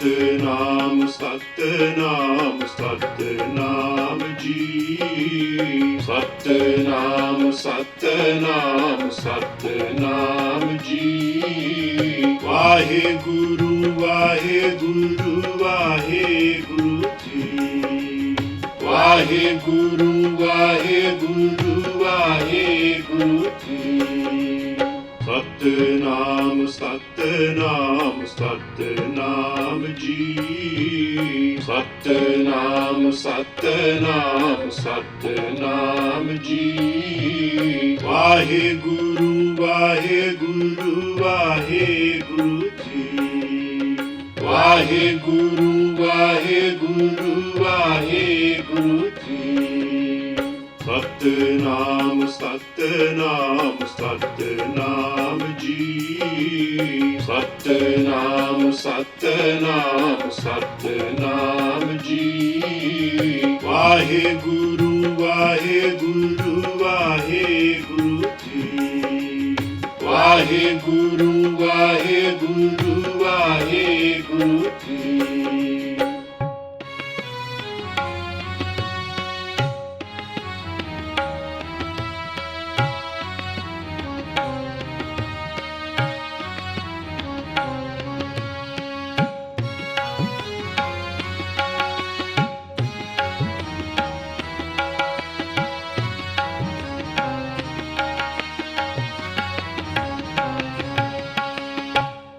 ਸਤਿਨਾਮ ਸਤਿਨਾਮ ਸਤਿਨਾਮ ਜੀ। ਸਤਿਨਾਮ ਸਤਿਨਾਮ ਸਤਿਨਾਮ ਜੀ। ਵਾਹਿਗੁਰੂ ਵਾਹਿਗੁਰੂ ਵਾਹਿਗੁਰੂ ਜੀ। ਵਾਹਿਗੁਰੂ ਵਾਹਿਗੁਰੂ ਵਾਹਿਗੁਰੂ ਜੀ। ਸਤਿਨਾਮ ਸਤਿਨਾਮ ਸਤਿਨਾਮ ਜੀ। ਸਤਿਨਾਮ ਸਤਿਨਾਮ ਸਤਿਨਾਮ ਜੀ। ਵਾਹਿਗੁਰੂ ਵਾਹਿਗੁਰੂ ਵਾਹਿਗੁਰੂ ਜੀ। ਵਾਹਿਗੁਰੂ ਵਾਹਿਗੁਰੂ ਵਾਹਿਗੁਰੂ ਜੀ। ਸਤਿਨਾਮ ਸਤਿਨਾਮ ਸਤਿਨਾਮ ਜੀ। ਸਤਿਨਾਮ ਸਤਿਨਾਮ ਸਤਿਨਾਮ ਜੀ। ਵਾਹਿਗੁਰੂ ਵਾਹਿਗੁਰੂ ਵਾਹਿਗੁਰੂ ਜੀ। ਵਾਹਿਗੁਰੂ ਵਾਹਿਗੁਰੂ ਵਾਹਿਗੁਰੂ ਜੀ।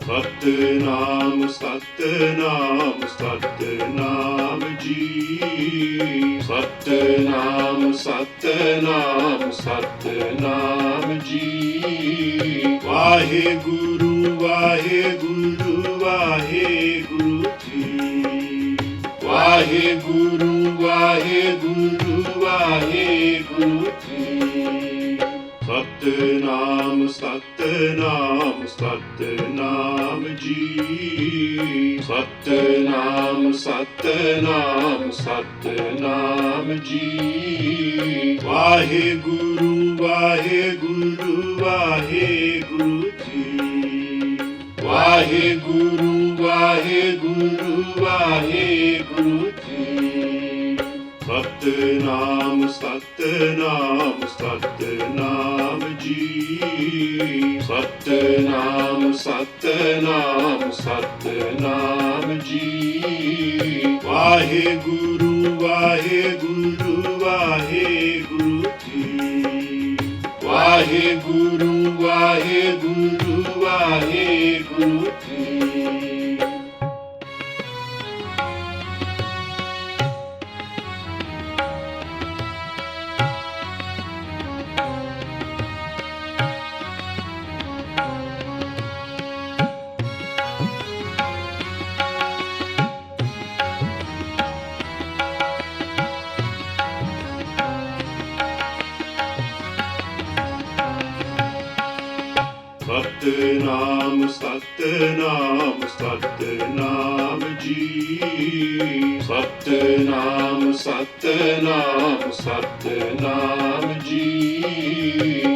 ਸਤਿਨਾਮ ਸਤਿਨਾਮ ਸਤਿਨਾਮ ਜੀ। ਸਤਿਨਾਮ ਸਤਿਨਾਮ ਸਤਿਨਾਮ ਜੀ। ਵਾਹਿਗੁਰੂ ਵਾਹਿਗੁਰੂ ਵਾਹਿਗੁਰੂ ਜੀ। ਵਾਹਿਗੁਰੂ ਵਾਹਿਗੁਰੂ ਵਾਹਿਗੁਰੂ ਜੀ। ਸਤਿਨਾਮ ਸਤਿਨਾਮ ਸਤਿਨਾਮ ਜੀ। ਸਤਿਨਾਮ ਸਤਿਨਾਮ ਸਤਿਨਾਮ ਜੀ। ਵਾਹਿਗੁਰੂ ਵਾਹਿਗੁਰੂ ਵਾਹਿਗੁਰੂ ਜੀ। ਵਾਹਿਗੁਰੂ ਵਾਹਿਗੁਰੂ ਵਾਹਿਗੁਰੂ ਜੀ। ਸਤਿਨਾਮ ਸਤਿਨਾਮ ਸਤਿਨਾਮ ਜੀ। ਸਤਿਨਾਮ ਸਤਿਨਾਮ ਸਤਿਨਾਮ ਜੀ। ਵਾਹਿਗੁਰੂ ਵਾਹਿਗੁਰੂ ਵਾਹਿਗੁਰੂ ਜੀ। ਵਾਹਿਗੁਰੂ ਵਾਹਿਗੁਰੂ ਵਾਹਿਗੁਰੂ ਜੀ। ਸਤਿਨਾਮ ਸਤਿਨਾਮ ਸਤਿਨਾਮ ਜੀ। ਸਤਿਨਾਮ ਸਤਿਨਾਮ ਸਤਿਨਾਮ ਜੀ।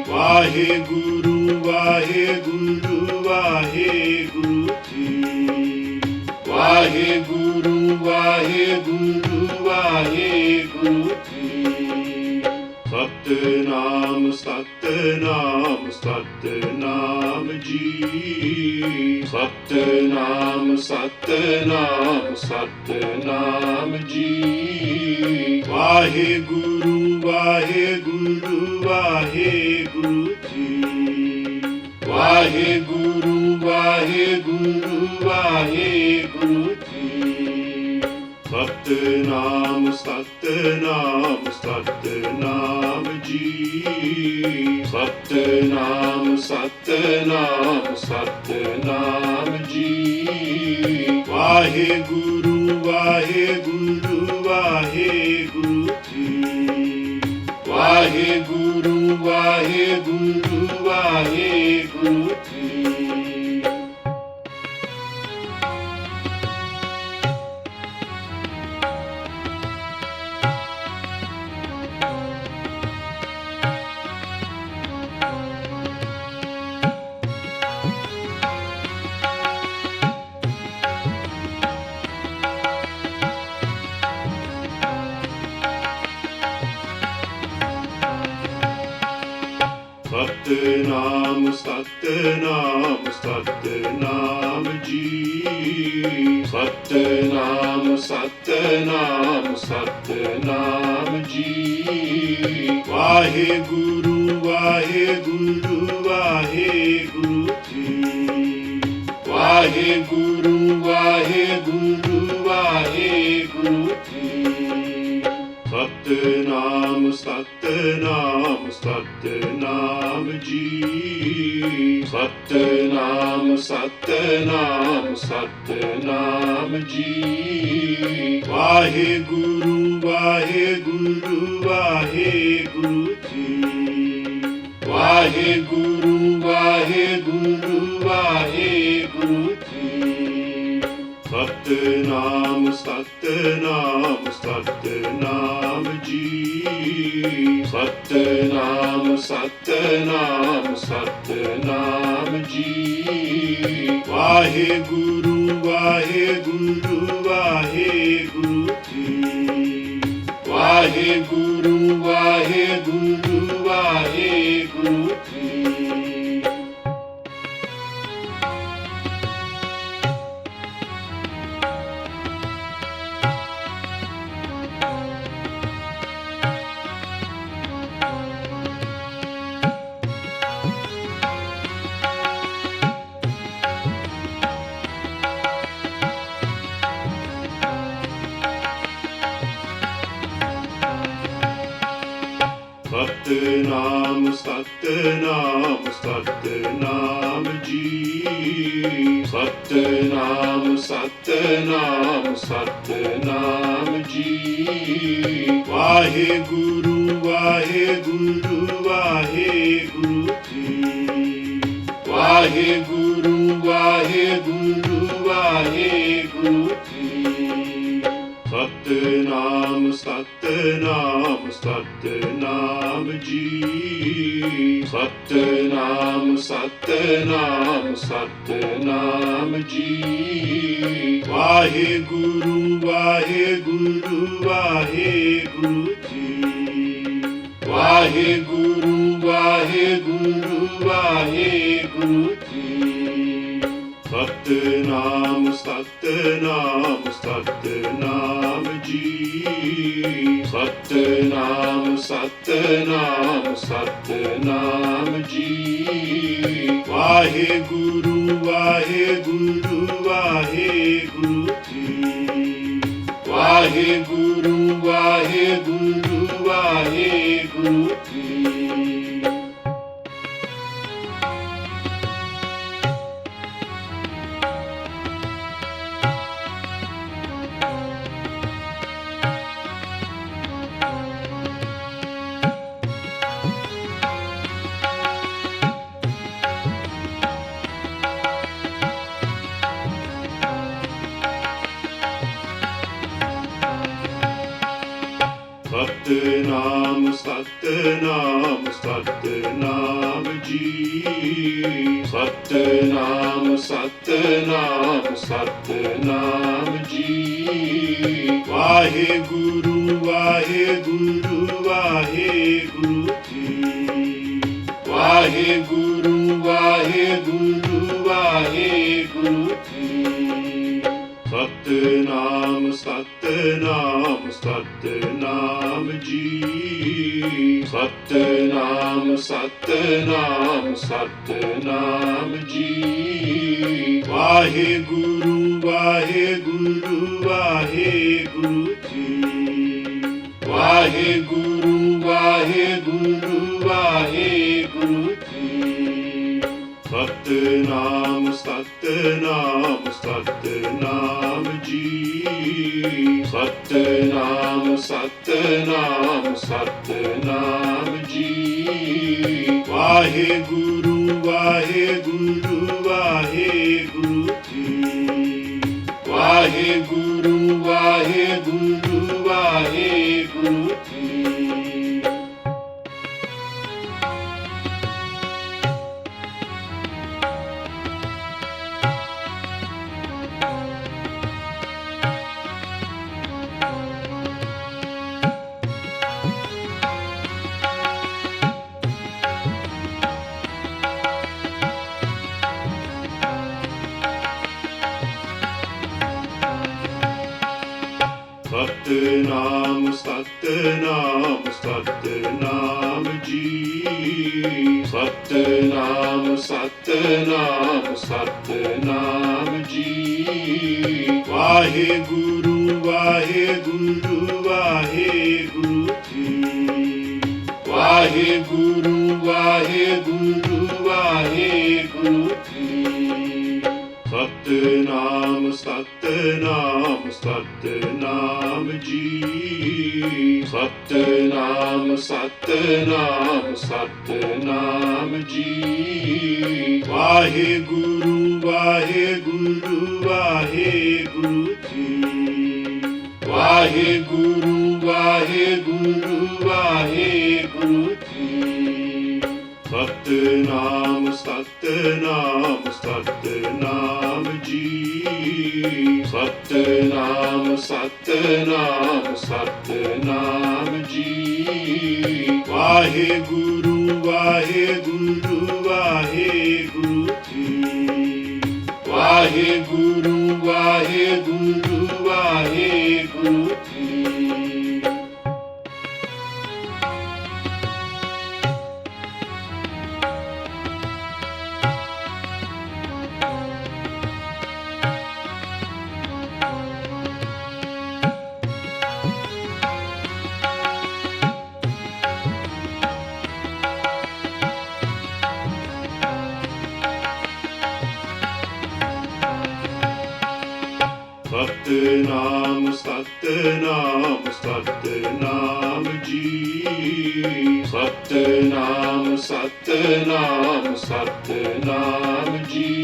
ਵਾਹਿਗੁਰੂ ਵਾਹਿਗੁਰੂ ਵਾਹਿਗੁਰੂ ਜੀ। ਵਾਹਿਗੁਰੂ ਵਾਹਿਗੁਰੂ ਵਾਹਿਗੁਰੂ ਜੀ। ਸਤਿਨਾਮ ਸਤਿਨਾਮ ਸਤਿਨਾਮ ਜੀ। ਸਤਿਨਾਮ ਸਤਿਨਾਮ ਸਤਿਨਾਮ ਜੀ। ਵਾਹਿਗੁਰੂ ਵਾਹਿਗੁਰੂ ਵਾਹਿਗੁਰੂ ਜੀ। ਵਾਹਿਗੁਰੂ ਵਾਹਿਗੁਰੂ ਵਾਹਿਗੁਰੂ ਜੀ। ਸਤਿਨਾਮ ਸਤਿਨਾਮ ਸਤਿਨਾਮ ਜੀ। ਸਤਿਨਾਮ ਸਤਿਨਾਮ ਸਤਿਨਾਮ ਜੀ। ਵਾਹਿਗੁਰੂ ਵਾਹਿਗੁਰੂ ਵਾਹਿਗੁਰੂ ਜੀ। ਵਾਹਿਗੁਰੂ ਵਾਹਿਗੁਰੂ ਵਾਹਿਗੁਰੂ ਜੀ। ਸਤਨਾਮ ਸਤਨਾਮ ਸਤਨਾਮ ਜੀ। ਸਤਨਾਮ ਸਤਨਾਮ ਸਤਨਾਮ ਜੀ। ਵਾਹਿਗੁਰੂ ਵਾਹਿਗੁਰੂ ਵਾਹਿਗੁਰੂ ਜੀ। ਵਾਹਿਗੁਰੂ ਵਾਹਿਗੁਰੂ ਵਾਹਿਗੁਰੂ ਜੀ। ਸਤਨਾਮ ਸਤਨਾਮ ਸਤਨਾਮ ਜੀ। ਸਤਨਾਮ ਸਤਨਾਮ ਸਤਨਾਮ ਜੀ। ਵਾਹਿਗੁਰੂ ਵਾਹਿਗੁਰੂ ਵਾਹਿਗੁਰੂ ਜੀ। ਵਾਹਿਗੁਰੂ ਵਾਹਿਗੁਰੂ ਵਾਹਿਗੁਰੂ ਜੀ। ਸਤਨਾਮ ਸਤਨਾਮ ਸਤਨਾਮ ਜੀ। ਸਤਨਾਮ ਸਤਨਾਮ ਸਤਨਾਮ ਜੀ। ਵਾਹਿਗੁਰੂ ਵਾਹਿਗੁਰੂ ਵਾਹਿਗੁਰੂ ਜੀ। ਵਾਹਿਗੁਰੂ ਵਾਹਿਗੁਰੂ ਵਾਹਿਗੁਰੂ ਜੀ। ਸਤਨਾਮ ਸਤਨਾਮ ਸਤਨਾਮ ਜੀ। ਸਤਨਾਮ ਸਤਨਾਮ ਸਤਨਾਮ ਜੀ। ਵਾਹਿਗੁਰੂ ਵਾਹਿਗੁਰੂ ਵਾਹਿਗੁਰੂ ਜੀ। ਵਾਹਿਗੁਰੂ ਵਾਹਿਗੁਰੂ ਵਾਹਿਗੁਰੂ ਜੀ। ਸਤਨਾਮ ਸਤਨਾਮ ਸਤਨਾਮ ਜੀ। ਸਤਨਾਮ ਸਤਨਾਮ ਸਤਨਾਮ ਜੀ। ਵਾਹਿਗੁਰੂ ਵਾਹਿਗੁਰੂ ਵਾਹਿਗੁਰੂ ਜੀ। ਵਾਹਿਗੁਰੂ ਵਾਹਿਗੁਰੂ ਵਾਹਿਗੁਰੂ ਜੀ। ਸਤਨਾਮ ਸਤਨਾਮ ਸਤਨਾਮ ਜੀ। ਸਤਨਾਮ ਸਤਨਾਮ ਸਤਨਾਮ ਜੀ। ਵਾਹਿਗੁਰੂ ਵਾਹਿਗੁਰੂ ਵਾਹਿਗੁਰੂ ਜੀ। ਵਾਹਿਗੁਰੂ ਵਾਹਿਗੁਰੂ ਵਾਹਿਗੁਰੂ ਜੀ। ਸਤਨਾਮ ਸਤਨਾਮ ਸਤਨਾਮ ਜੀ। ਸਤਨਾਮ ਸਤਨਾਮ ਸਤਨਾਮ ਜੀ। ਵਾਹਿਗੁਰੂ ਵਾਹਿਗੁਰੂ ਵਾਹਿਗੁਰੂ ਜੀ। ਵਾਹਿਗੁਰੂ ਵਾਹਿਗੁਰੂ ਵਾਹਿਗੁਰੂ ਜੀ। ਸਤਨਾਮ ਸਤਨਾਮ ਸਤਨਾਮ ਜੀ। ਸਤਨਾਮ ਸਤਨਾਮ ਸਤਨਾਮ ਜੀ। ਵਾਹਿਗੁਰੂ ਵਾਹਿਗੁਰੂ ਵਾਹਿਗੁਰੂ ਜੀ। ਵਾਹਿਗੁਰੂ ਵਾਹਿਗੁਰੂ ਵਾਹਿਗੁਰੂ ਜੀ। ਸਤਨਾਮ ਸਤਨਾਮ ਸਤਨਾਮ ਜੀ। ਸਤਨਾਮ ਸਤਨਾਮ ਸਤਨਾਮ ਜੀ। ਵਾਹਿਗੁਰੂ ਵਾਹਿਗੁਰੂ ਵਾਹਿਗੁਰੂ ਜੀ। ਵਾਹਿਗੁਰੂ ਵਾਹਿਗੁਰੂ ਵਾਹਿਗੁਰੂ ਜੀ। ਸਤਨਾਮ ਸਤਨਾਮ ਜੀ। ਸਤਨਾਮ ਸਤਨਾਮ ਸਤਨਾਮ ਜੀ। ਵਾਹਿਗੁਰੂ ਵਾਹਿਗੁਰੂ ਵਾਹਿਗੁਰੂ ਜੀ। ਵਾਹਿਗੁਰੂ ਵਾਹਿਗੁਰੂ ਵਾਹਿਗੁਰੂ ਜੀ। ਸਤਨਾਮ ਸਤਨਾਮ ਸਤਨਾਮ ਜੀ। ਸਤਨਾਮ ਸਤਨਾਮ ਸਤਨਾਮ ਜੀ। ਵਾਹਿਗੁਰੂ ਵਾਹਿਗੁਰੂ ਵਾਹਿਗੁਰੂ ਜੀ। ਵਾਹਿਗੁਰੂ ਵਾਹਿਗੁਰੂ ਵਾਹਿਗੁਰੂ ਜੀ। ਸਤਨਾਮ ਸਤਨਾਮ ਸਤਨਾਮ ਜੀ। ਸਤਨਾਮ ਸਤਨਾਮ ਸਤਨਾਮ ਜੀ। ਵਾਹਿਗੁਰੂ ਵਾਹਿਗੁਰੂ ਵਾਹਿਗੁਰੂ ਜੀ। ਵਾਹਿਗੁਰੂ ਵਾਹਿਗੁਰੂ ਵਾਹਿਗੁਰੂ ਜੀ। ਸਤਨਾਮ ਸਤਨਾਮ ਸਤਨਾਮ ਜੀ। ਸਤਨਾਮ ਸਤਨਾਮ ਸਤਨਾਮ ਜੀ।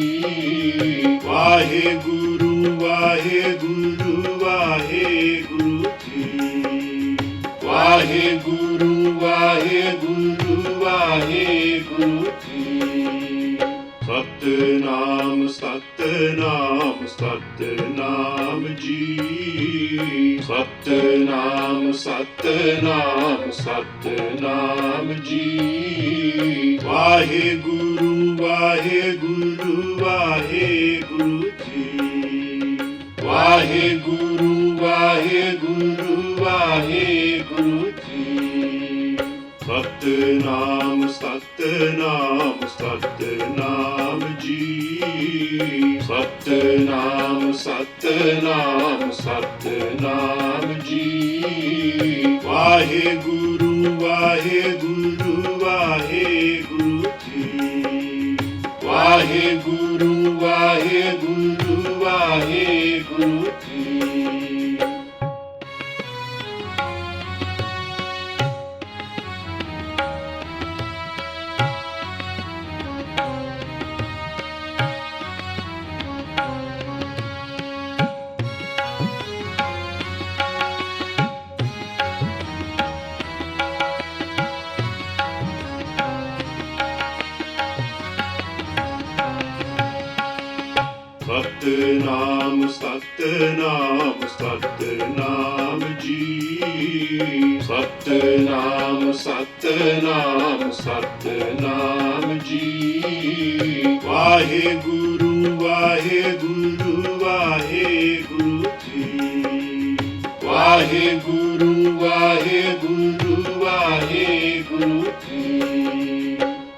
ਵਾਹਿਗੁਰੂ ਵਾਹਿਗੁਰੂ ਵਾਹਿਗੁਰੂ ਜੀ। ਵਾਹਿਗੁਰੂ ਵਾਹਿਗੁਰੂ ਵਾਹਿਗੁਰੂ ਜੀ। ਸਤਨਾਮ ਸਤਨਾਮ ਸਤਨਾਮ ਜੀ। ਸਤਨਾਮ ਸਤਨਾਮ ਸਤਨਾਮ ਜੀ। ਵਾਹਿਗੁਰੂ ਵਾਹਿਗੁਰੂ ਵਾਹਿਗੁਰੂ ਜੀ। ਵਾਹਿਗੁਰੂ ਵਾਹਿਗੁਰੂ ਵਾਹਿਗੁਰੂ ਜੀ। ਸਤਨਾਮ ਸਤਨਾਮ ਸਤਨਾਮ ਜੀ। ਸਤਨਾਮ ਸਤਨਾਮ ਸਤਨਾਮ ਜੀ। ਵਾਹਿਗੁਰੂ ਵਾਹਿਗੁਰੂ ਵਾਹਿਗੁਰੂ ਜੀ। ਵਾਹਿਗੁਰੂ ਵਾਹਿਗੁਰੂ ਵਾਹਿਗੁਰੂ ਜੀ। ਸਤਨਾਮ ਸਤਨਾਮ ਸਤਨਾਮ ਜੀ। ਸਤਨਾਮ ਸਤਨਾਮ ਸਤਨਾਮ ਜੀ। ਵਾਹਿਗੁਰੂ ਵਾਹਿਗੁਰੂ ਵਾਹਿਗੁਰੂ ਜੀ। ਵਾਹਿਗੁਰੂ ਵਾਹਿਗੁਰੂ ਵਾਹਿਗੁਰੂ ਜੀ।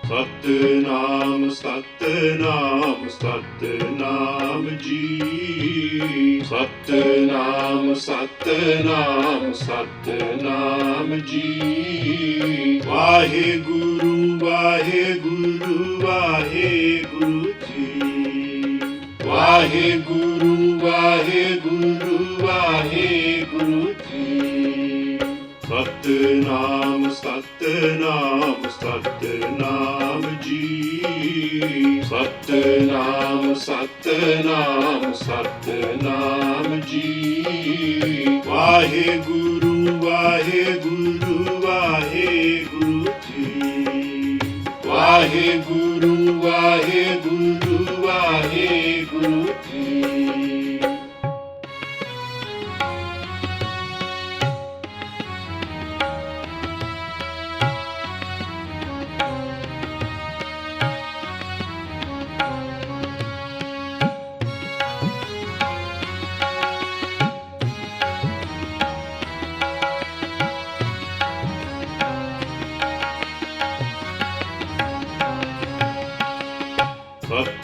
ਸਤਨਾਮ ਸਤਨਾਮ ਸਤਨਾਮ ਜੀ। ਸਤਨਾਮ ਸਤਨਾਮ ਸਤਨਾਮ ਜੀ। ਵਾਹਿਗੁਰੂ ਵਾਹਿਗੁਰੂ ਵਾਹਿਗੁਰੂ ਜੀ। ਵਾਹਿਗੁਰੂ ਵਾਹਿਗੁਰੂ ਵਾਹਿਗੁਰੂ ਜੀ। ਸਤਨਾਮ ਸਤਨਾਮ ਸਤਨਾਮ ਜੀ। ਸਤਨਾਮ ਸਤਨਾਮ ਸਤਨਾਮ ਜੀ। ਵਾਹਿਗੁਰੂ ਵਾਹਿਗੁਰੂ ਵਾਹਿਗੁਰੂ ਜੀ। ਵਾਹਿਗੁਰੂ ਵਾਹਿਗੁਰੂ ਵਾਹਿਗੁਰੂ ਜੀ।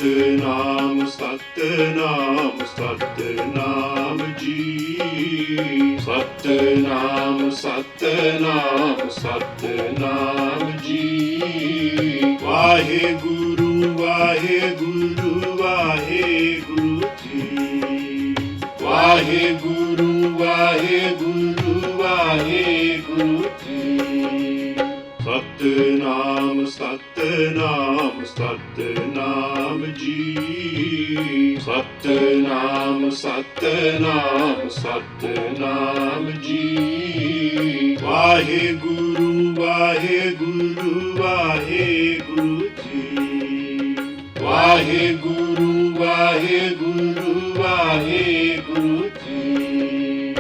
ਸਤਿਨਾਮ ਸਤਿਨਾਮ ਸਤਿਨਾਮ ਜੀ। ਸਤਿਨਾਮ ਸਤਿਨਾਮ ਸਤਿਨਾਮ ਜੀ। ਵਾਹਿਗੁਰੂ ਵਾਹਿਗੁਰੂ ਵਾਹਿਗੁਰੂ ਜੀ। ਵਾਹਿਗੁਰੂ ਵਾਹਿਗੁਰੂ ਵਾਹਿਗੁਰੂ ਜੀ। ਸਤਿਨਾਮ ਸਤਿਨਾਮ ਸਤਿਨਾਮ ਜੀ। ਸਤਿਨਾਮ ਸਤਿਨਾਮ ਸਤਿਨਾਮ ਜੀ। ਵਾਹਿਗੁਰੂ ਵਾਹਿਗੁਰੂ ਵਾਹਿਗੁਰੂ ਜੀ। ਵਾਹਿਗੁਰੂ ਵਾਹਿਗੁਰੂ ਵਾਹਿਗੁਰੂ ਜੀ।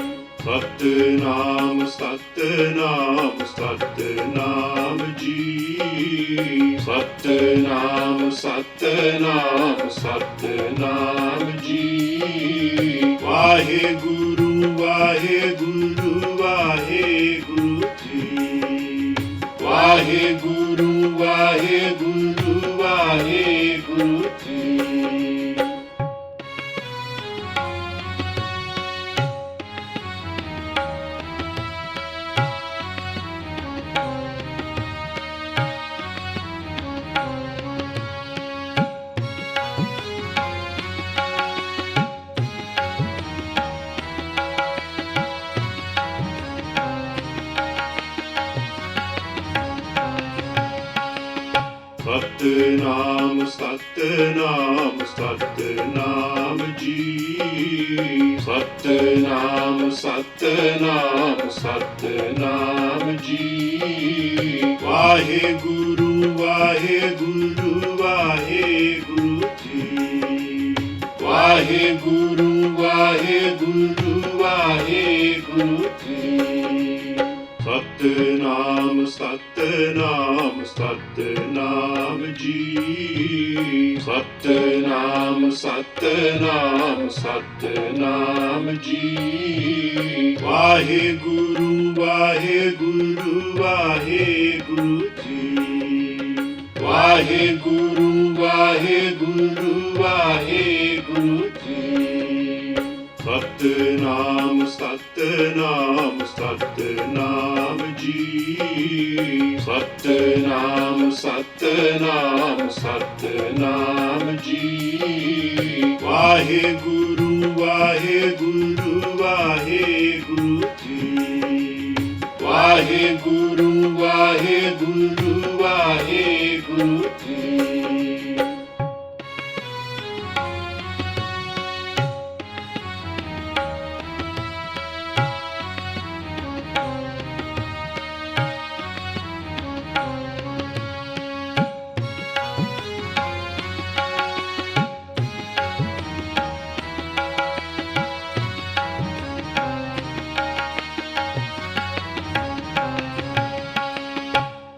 ਸਤਿਨਾਮ ਸਤਿਨਾਮ ਸਤਿਨਾਮ ਜੀ। ਸਤਿਨਾਮ ਸਤਿਨਾਮ ਸਤਿਨਾਮ ਜੀ। ਵਾਹਿਗੁਰੂ ਵਾਹਿਗੁਰੂ ਵਾਹਿਗੁਰੂ ਜੀ। ਵਾਹਿਗੁਰੂ ਵਾਹਿਗੁਰੂ ਵਾਹਿਗੁਰੂ ਜੀ। ਸਤਿਨਾਮ ਸਤਿਨਾਮ ਸਤਿਨਾਮ ਜੀ। ਸਤਿਨਾਮ ਸਤਿਨਾਮ ਸਤਿਨਾਮ ਜੀ। ਵਾਹਿਗੁਰੂ ਵਾਹਿਗੁਰੂ ਵਾਹਿਗੁਰੂ ਜੀ। ਵਾਹਿਗੁਰੂ ਵਾਹਿਗੁਰੂ ਵਾਹਿਗੁਰੂ ਜੀ। ਸਤਿਨਾਮ ਸਤਿਨਾਮ ਸਤਿਨਾਮ ਜੀ। ਸਤਿਨਾਮ ਸਤਿਨਾਮ ਸਤਿਨਾਮ ਜੀ। ਵਾਹਿਗੁਰੂ ਵਾਹਿਗੁਰੂ ਵਾਹਿਗੁਰੂ ਜੀ। ਵਾਹਿਗੁਰੂ ਵਾਹਿਗੁਰੂ ਵਾਹਿਗੁਰੂ ਜੀ। ਸਤਿਨਾਮ ਸਤਿਨਾਮ ਸਤਿਨਾਮ ਜੀ। ਸਤਿਨਾਮ ਸਤਿਨਾਮ ਸਤਿਨਾਮ ਜੀ। ਵਾਹਿਗੁਰੂ ਵਾਹਿਗੁਰੂ ਵਾਹਿਗੁਰੂ ਜੀ। ਵਾਹਿਗੁਰੂ ਵਾਹਿਗੁਰੂ ਵਾਹਿਗੁਰੂ ਜੀ।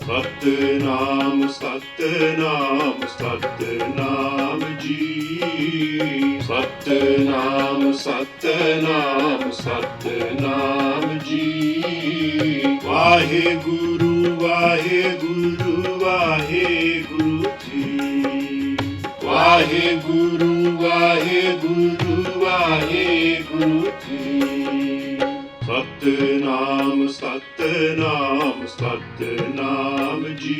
ਸਤਿਨਾਮ ਸਤਿਨਾਮ ਸਤਿਨਾਮ ਜੀ। ਸਤਿਨਾਮ ਸਤਿਨਾਮ ਸਤਿਨਾਮ ਜੀ। ਵਾਹਿਗੁਰੂ ਵਾਹਿਗੁਰੂ ਵਾਹਿਗੁਰੂ ਜੀ। ਵਾਹਿਗੁਰੂ ਵਾਹਿਗੁਰੂ ਵਾਹਿਗੁਰੂ ਜੀ। ਸਤਿਨਾਮ ਸਤਿਨਾਮ ਸਤਿਨਾਮ ਜੀ।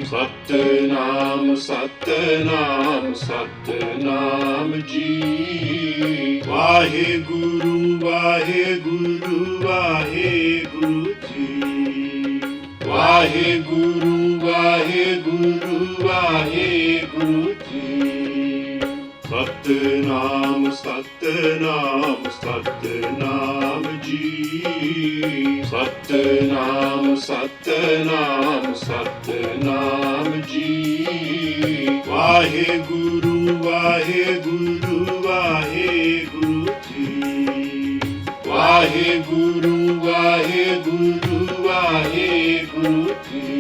ਸਤਿਨਾਮ ਸਤਿਨਾਮ ਸਤਿਨਾਮ ਜੀ। ਵਾਹਿਗੁਰੂ ਵਾਹਿਗੁਰੂ ਵਾਹਿਗੁਰੂ ਜੀ। ਵਾਹਿਗੁਰੂ ਵਾਹਿਗੁਰੂ ਵਾਹਿਗੁਰੂ ਜੀ। ਸਤਿਨਾਮ ਸਤਿਨਾਮ ਸਤਿਨਾਮ ਜੀ। ਸਤਿਨਾਮ ਸਤਿਨਾਮ ਸਤਿਨਾਮ ਜੀ। ਵਾਹਿਗੁਰੂ ਵਾਹਿਗੁਰੂ ਵਾਹਿਗੁਰੂ ਜੀ। ਵਾਹਿਗੁਰੂ ਵਾਹਿਗੁਰੂ ਵਾਹਿਗੁਰੂ ਜੀ।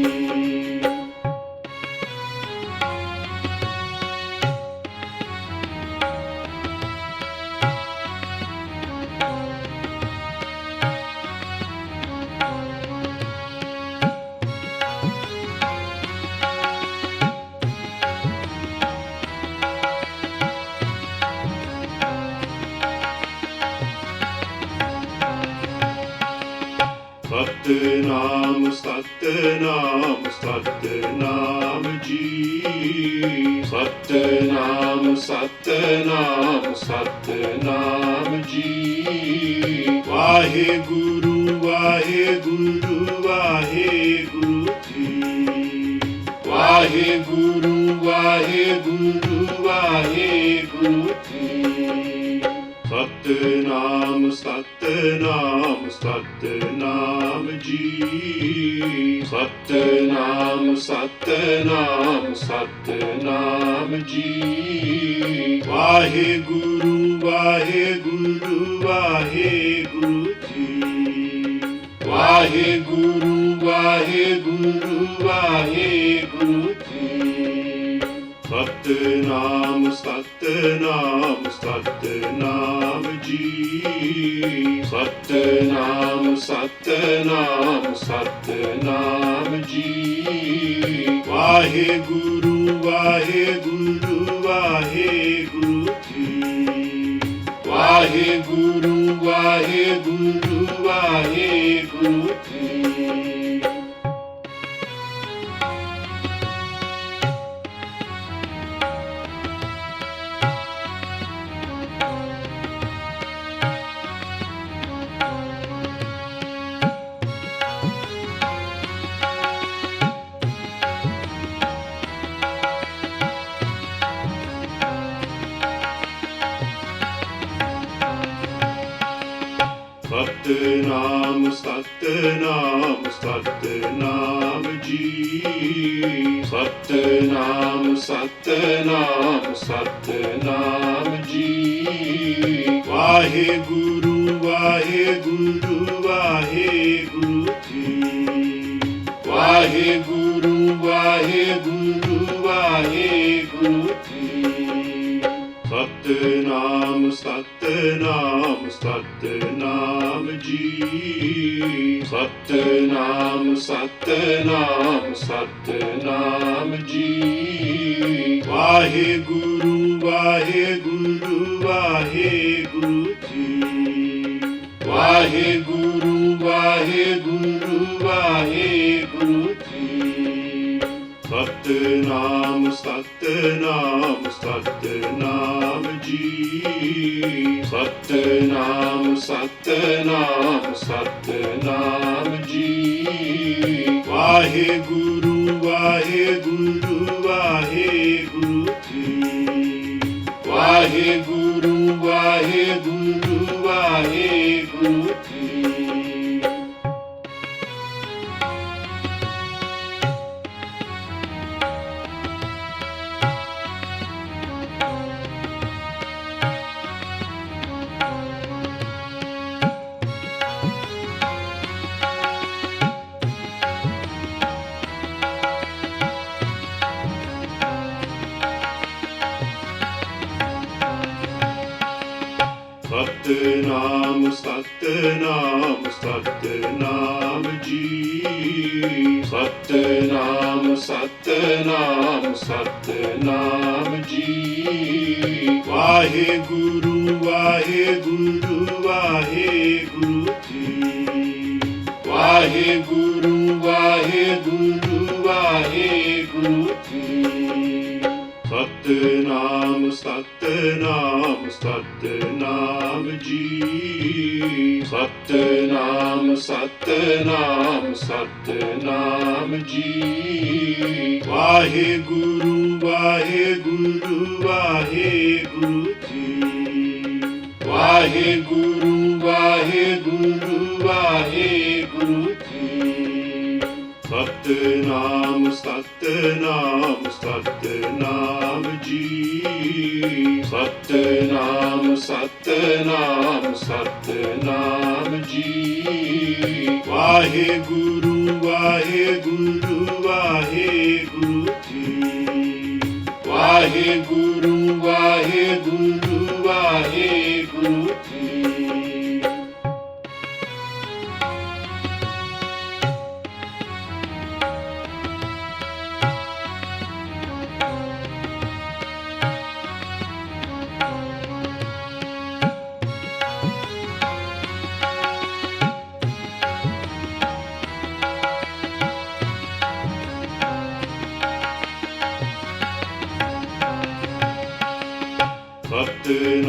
ਸਤਨਾਮ ਸਤਨਾਮ ਸਤਨਾਮ ਜੀ। ਸਤਨਾਮ ਸਤਨਾਮ ਸਤਨਾਮ ਜੀ। ਵਾਹਿਗੁਰੂ ਵਾਹਿਗੁਰੂ ਵਾਹਿਗੁਰੂ ਜੀ। ਵਾਹਿਗੁਰੂ ਵਾਹਿਗੁਰੂ ਵਾਹਿਗੁਰੂ ਜੀ। ਸਤਨਾਮ ਸਤਨਾਮ ਸਤਨਾਮ ਜੀ। ਸਤਨਾਮ ਸਤਨਾਮ ਸਤਨਾਮ ਜੀ। ਵਾਹਿਗੁਰੂ ਵਾਹਿਗੁਰੂ ਵਾਹਿਗੁਰੂ ਜੀ। ਵਾਹਿਗੁਰੂ ਵਾਹਿਗੁਰੂ ਵਾਹਿਗੁਰੂ ਜੀ। ਸਤਨਾਮ ਸਤਨਾਮ ਸਤਨਾਮ ਜੀ। ਸਤਨਾਮ ਸਤਨਾਮ ਸਤਨਾਮ ਜੀ। ਵਾਹਿਗੁਰੂ ਵਾਹਿਗੁਰੂ ਵਾਹਿਗੁਰੂ ਜੀ। ਵਾਹਿਗੁਰੂ ਵਾਹਿਗੁਰੂ ਵਾਹਿਗੁਰੂ ਜੀ। ਸਤਨਾਮ ਸਤਨਾਮ ਸਤਨਾਮ ਜੀ। ਸਤਨਾਮ ਸਤਨਾਮ ਸਤਨਾਮ ਜੀ। ਵਾਹਿਗੁਰੂ ਵਾਹਿਗੁਰੂ ਵਾਹਿਗੁਰੂ ਜੀ। ਵਾਹਿਗੁਰੂ ਵਾਹਿਗੁਰੂ ਵਾਹਿਗੁਰੂ ਜੀ। ਸਤਨਾਮ ਸਤਨਾਮ ਸਤਨਾਮ ਜੀ। ਸਤਨਾਮ ਸਤਨਾਮ ਸਤਨਾਮ ਜੀ। ਵਾਹਿਗੁਰੂ ਵਾਹਿਗੁਰੂ ਵਾਹਿਗੁਰੂ ਜੀ। ਵਾਹਿਗੁਰੂ ਵਾਹਿਗੁਰੂ ਵਾਹਿਗੁਰੂ ਜੀ। ਸਤਨਾਮ ਸਤਨਾਮ ਸਤਨਾਮ ਜੀ। ਸਤਨਾਮ ਸਤਨਾਮ ਸਤਨਾਮ ਜੀ। ਵਾਹਿਗੁਰੂ ਵਾਹਿਗੁਰੂ ਵਾਹਿਗੁਰੂ ਜੀ। ਵਾਹਿਗੁਰੂ ਵਾਹਿਗੁਰੂ ਵਾਹਿਗੁਰੂ ਜੀ। ਸਤਨਾਮ ਸਤਨਾਮ ਸਤਨਾਮ ਜੀ। ਸਤਨਾਮ ਸਤਨਾਮ ਸਤਨਾਮ ਜੀ। ਵਾਹਿਗੁਰੂ ਵਾਹਿਗੁਰੂ ਵਾਹਿਗੁਰੂ ਜੀ। ਵਾਹਿਗੁਰੂ ਵਾਹਿਗੁਰੂ ਵਾਹਿਗੁਰੂ ਜੀ। ਸਤਨਾਮ ਸਤਨਾਮ ਸਤਨਾਮ ਜੀ। ਸਤਨਾਮ ਸਤਨਾਮ ਸਤਨਾਮ ਜੀ। ਵਾਹਿਗੁਰੂ ਵਾਹਿਗੁਰੂ ਵਾਹਿਗੁਰੂ ਜੀ। ਵਾਹਿਗੁਰੂ ਵਾਹਿਗੁਰੂ ਵਾਹਿਗੁਰੂ ਜੀ। ਸਤਨਾਮ ਸਤਨਾਮ ਸਤਨਾਮ ਜੀ। ਸਤਨਾਮ ਸਤਨਾਮ ਸਤਨਾਮ ਜੀ। ਵਾਹਿਗੁਰੂ ਵਾਹਿਗੁਰੂ ਵਾਹਿਗੁਰੂ ਜੀ। ਵਾਹਿਗੁਰੂ ਵਾਹਿਗੁਰੂ ਵਾਹਿਗੁਰੂ ਜੀ।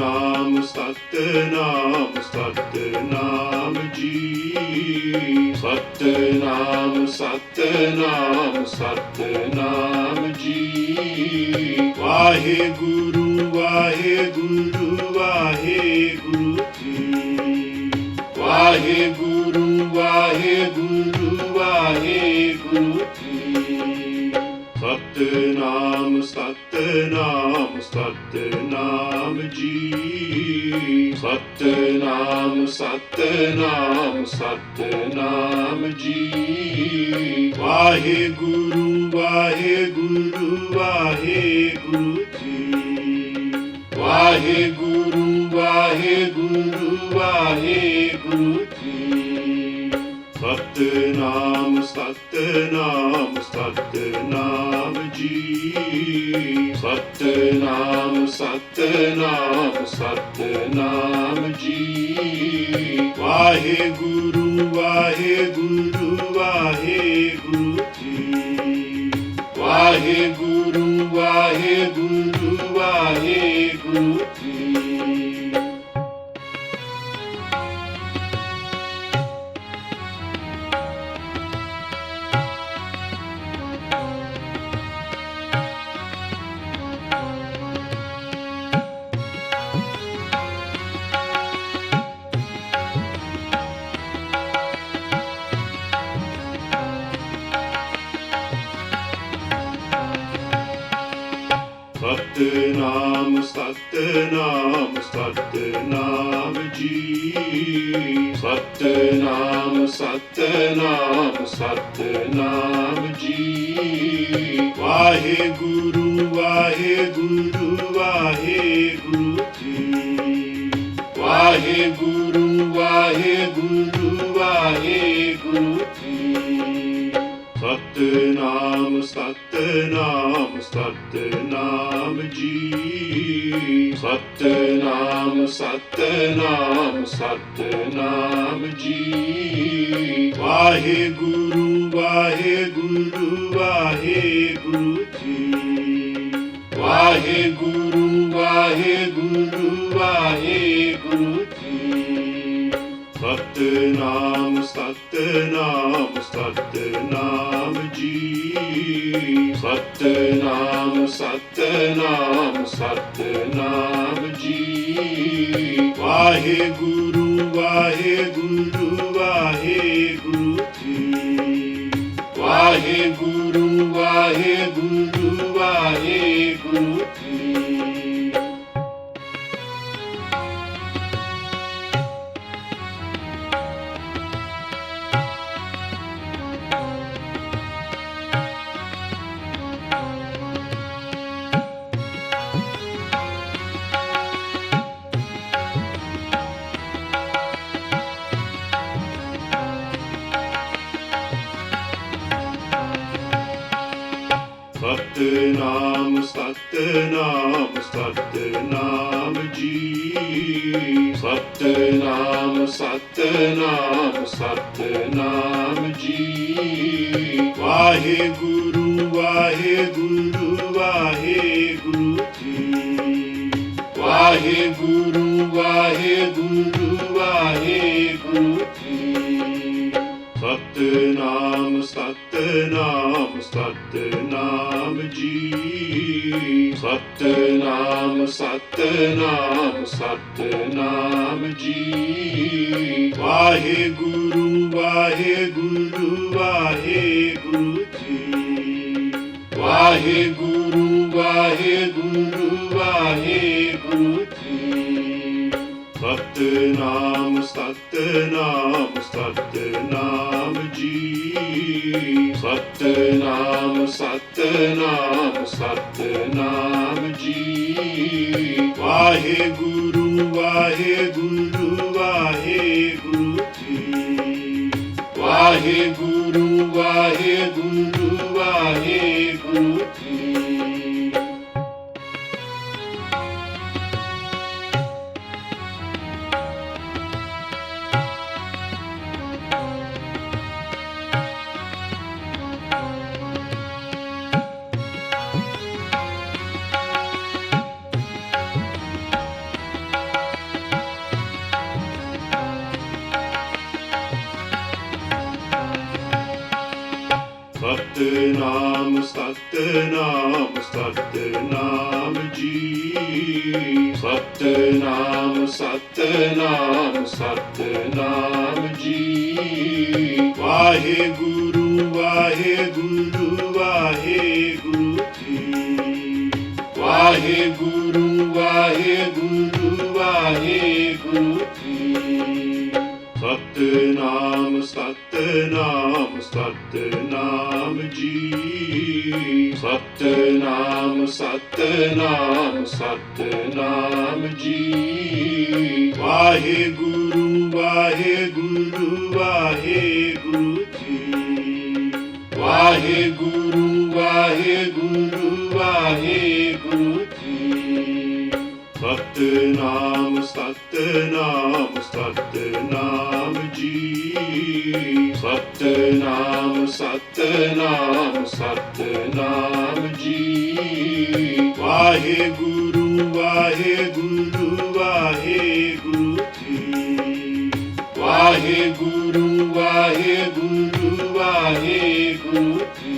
ਸਤਨਾਮ ਸਤਨਾਮ ਸਤਨਾਮ ਜੀ। ਸਤਨਾਮ ਸਤਨਾਮ ਸਤਨਾਮ ਜੀ। ਵਾਹਿਗੁਰੂ ਵਾਹਿਗੁਰੂ ਵਾਹਿਗੁਰੂ ਜੀ। ਵਾਹਿਗੁਰੂ ਵਾਹਿਗੁਰੂ ਵਾਹਿਗੁਰੂ ਜੀ। ਸਤਨਾਮ ਸਤਨਾਮ ਸਤਨਾਮ ਜੀ। ਸਤਨਾਮ ਸਤਨਾਮ ਸਤਨਾਮ ਜੀ। ਵਾਹਿਗੁਰੂ ਵਾਹਿਗੁਰੂ ਵਾਹਿਗੁਰੂ ਜੀ। ਵਾਹਿਗੁਰੂ ਵਾਹਿਗੁਰੂ ਵਾਹਿਗੁਰੂ ਜੀ। ਸਤਨਾਮ ਸਤਨਾਮ ਸਤਨਾਮ ਜੀ। ਸਤਨਾਮ ਸਤਨਾਮ ਸਤਨਾਮ ਜੀ। ਵਾਹਿਗੁਰੂ ਵਾਹਿਗੁਰੂ ਵਾਹਿਗੁਰੂ ਜੀ। ਵਾਹਿਗੁਰੂ ਵਾਹਿਗੁਰੂ ਵਾਹਿਗੁਰੂ ਜੀ। ਸਤਨਾਮ ਸਤਨਾਮ ਸਤਨਾਮ ਜੀ। ਸਤਨਾਮ ਸਤਨਾਮ ਸਤਨਾਮ ਜੀ। ਵਾਹਿਗੁਰੂ ਵਾਹਿਗੁਰੂ ਵਾਹਿਗੁਰੂ ਜੀ। ਵਾਹਿਗੁਰੂ ਵਾਹਿਗੁਰੂ ਵਾਹਿਗੁਰੂ ਜੀ। ਸਤਨਾਮ ਸਤਨਾਮ ਸਤਨਾਮ ਜੀ। ਸਤਨਾਮ ਸਤਨਾਮ ਸਤਨਾਮ ਜੀ। ਵਾਹਿਗੁਰੂ ਵਾਹਿਗੁਰੂ ਵਾਹਿਗੁਰੂ ਜੀ। ਵਾਹਿਗੁਰੂ ਵਾਹਿਗੁਰੂ ਵਾਹਿਗੁਰੂ ਜੀ। ਸਤਨਾਮ ਸਤਨਾਮ ਸਤਨਾਮ ਜੀ। ਸਤਨਾਮ ਸਤਨਾਮ ਸਤਨਾਮ ਜੀ। ਵਾਹਿਗੁਰੂ ਵਾਹਿਗੁਰੂ ਵਾਹਿਗੁਰੂ ਜੀ। ਵਾਹਿਗੁਰੂ ਵਾਹਿਗੁਰੂ ਵਾਹਿਗੁਰੂ ਜੀ। ਸਤਨਾਮ ਸਤਨਾਮ ਸਤਨਾਮ ਜੀ। ਸਤਨਾਮ ਸਤਨਾਮ ਸਤਨਾਮ ਜੀ। ਵਾਹਿਗੁਰੂ ਵਾਹਿਗੁਰੂ ਵਾਹਿਗੁਰੂ ਜੀ। ਵਾਹਿਗੁਰੂ ਵਾਹਿਗੁਰੂ ਵਾਹਿਗੁਰੂ ਜੀ। ਸਤਨਾਮ ਸਤਨਾਮ ਸਤਨਾਮ ਜੀ। ਸਤਨਾਮ ਸਤਨਾਮ ਸਤਨਾਮ ਜੀ। ਵਾਹਿਗੁਰੂ ਵਾਹਿਗੁਰੂ ਵਾਹਿਗੁਰੂ ਜੀ। ਵਾਹਿਗੁਰੂ ਵਾਹਿਗੁਰੂ ਵਾਹਿਗੁਰੂ ਜੀ। ਸਤਨਾਮ ਸਤਨਾਮ ਸਤਨਾਮ ਜੀ। ਸਤਨਾਮ ਸਤਨਾਮ ਸਤਨਾਮ ਜੀ। ਵਾਹਿਗੁਰੂ ਵਾਹਿਗੁਰੂ ਵਾਹਿਗੁਰੂ ਜੀ। ਵਾਹਿਗੁਰੂ ਵਾਹਿਗੁਰੂ ਵਾਹਿਗੁਰੂ ਜੀ। ਸਤਿਨਾਮ ਸਤਿਨਾਮ ਸਤਿਨਾਮ ਜੀ। ਸਤਿਨਾਮ ਸਤਿਨਾਮ ਸਤਿਨਾਮ ਜੀ। ਵਾਹਿਗੁਰੂ ਵਾਹਿਗੁਰੂ ਵਾਹਿਗੁਰੂ ਜੀ। ਵਾਹਿਗੁਰੂ ਵਾਹਿਗੁਰੂ ਵਾਹਿਗੁਰੂ ਜੀ। ਸਤਿਨਾਮ ਸਤਿਨਾਮ ਸਤਿਨਾਮ ਜੀ। ਸਤਿਨਾਮ ਸਤਿਨਾਮ ਸਤਿਨਾਮ ਜੀ। ਵਾਹਿਗੁਰੂ ਵਾਹਿਗੁਰੂ ਵਾਹਿਗੁਰੂ ਜੀ। ਵਾਹਿਗੁਰੂ ਵਾਹਿਗੁਰੂ ਵਾਹਿਗੁਰੂ ਜੀ। ਸਤਿਨਾਮ ਸਤਿਨਾਮ ਸਤਿਨਾਮ ਜੀ। ਸਤਿਨਾਮ ਸਤਿਨਾਮ ਸਤਿਨਾਮ ਜੀ। ਵਾਹਿਗੁਰੂ ਵਾਹਿਗੁਰੂ ਵਾਹਿਗੁਰੂ ਜੀ। ਵਾਹਿਗੁਰੂ ਵਾਹਿਗੁਰੂ ਵਾਹਿਗੁਰੂ ਜੀ।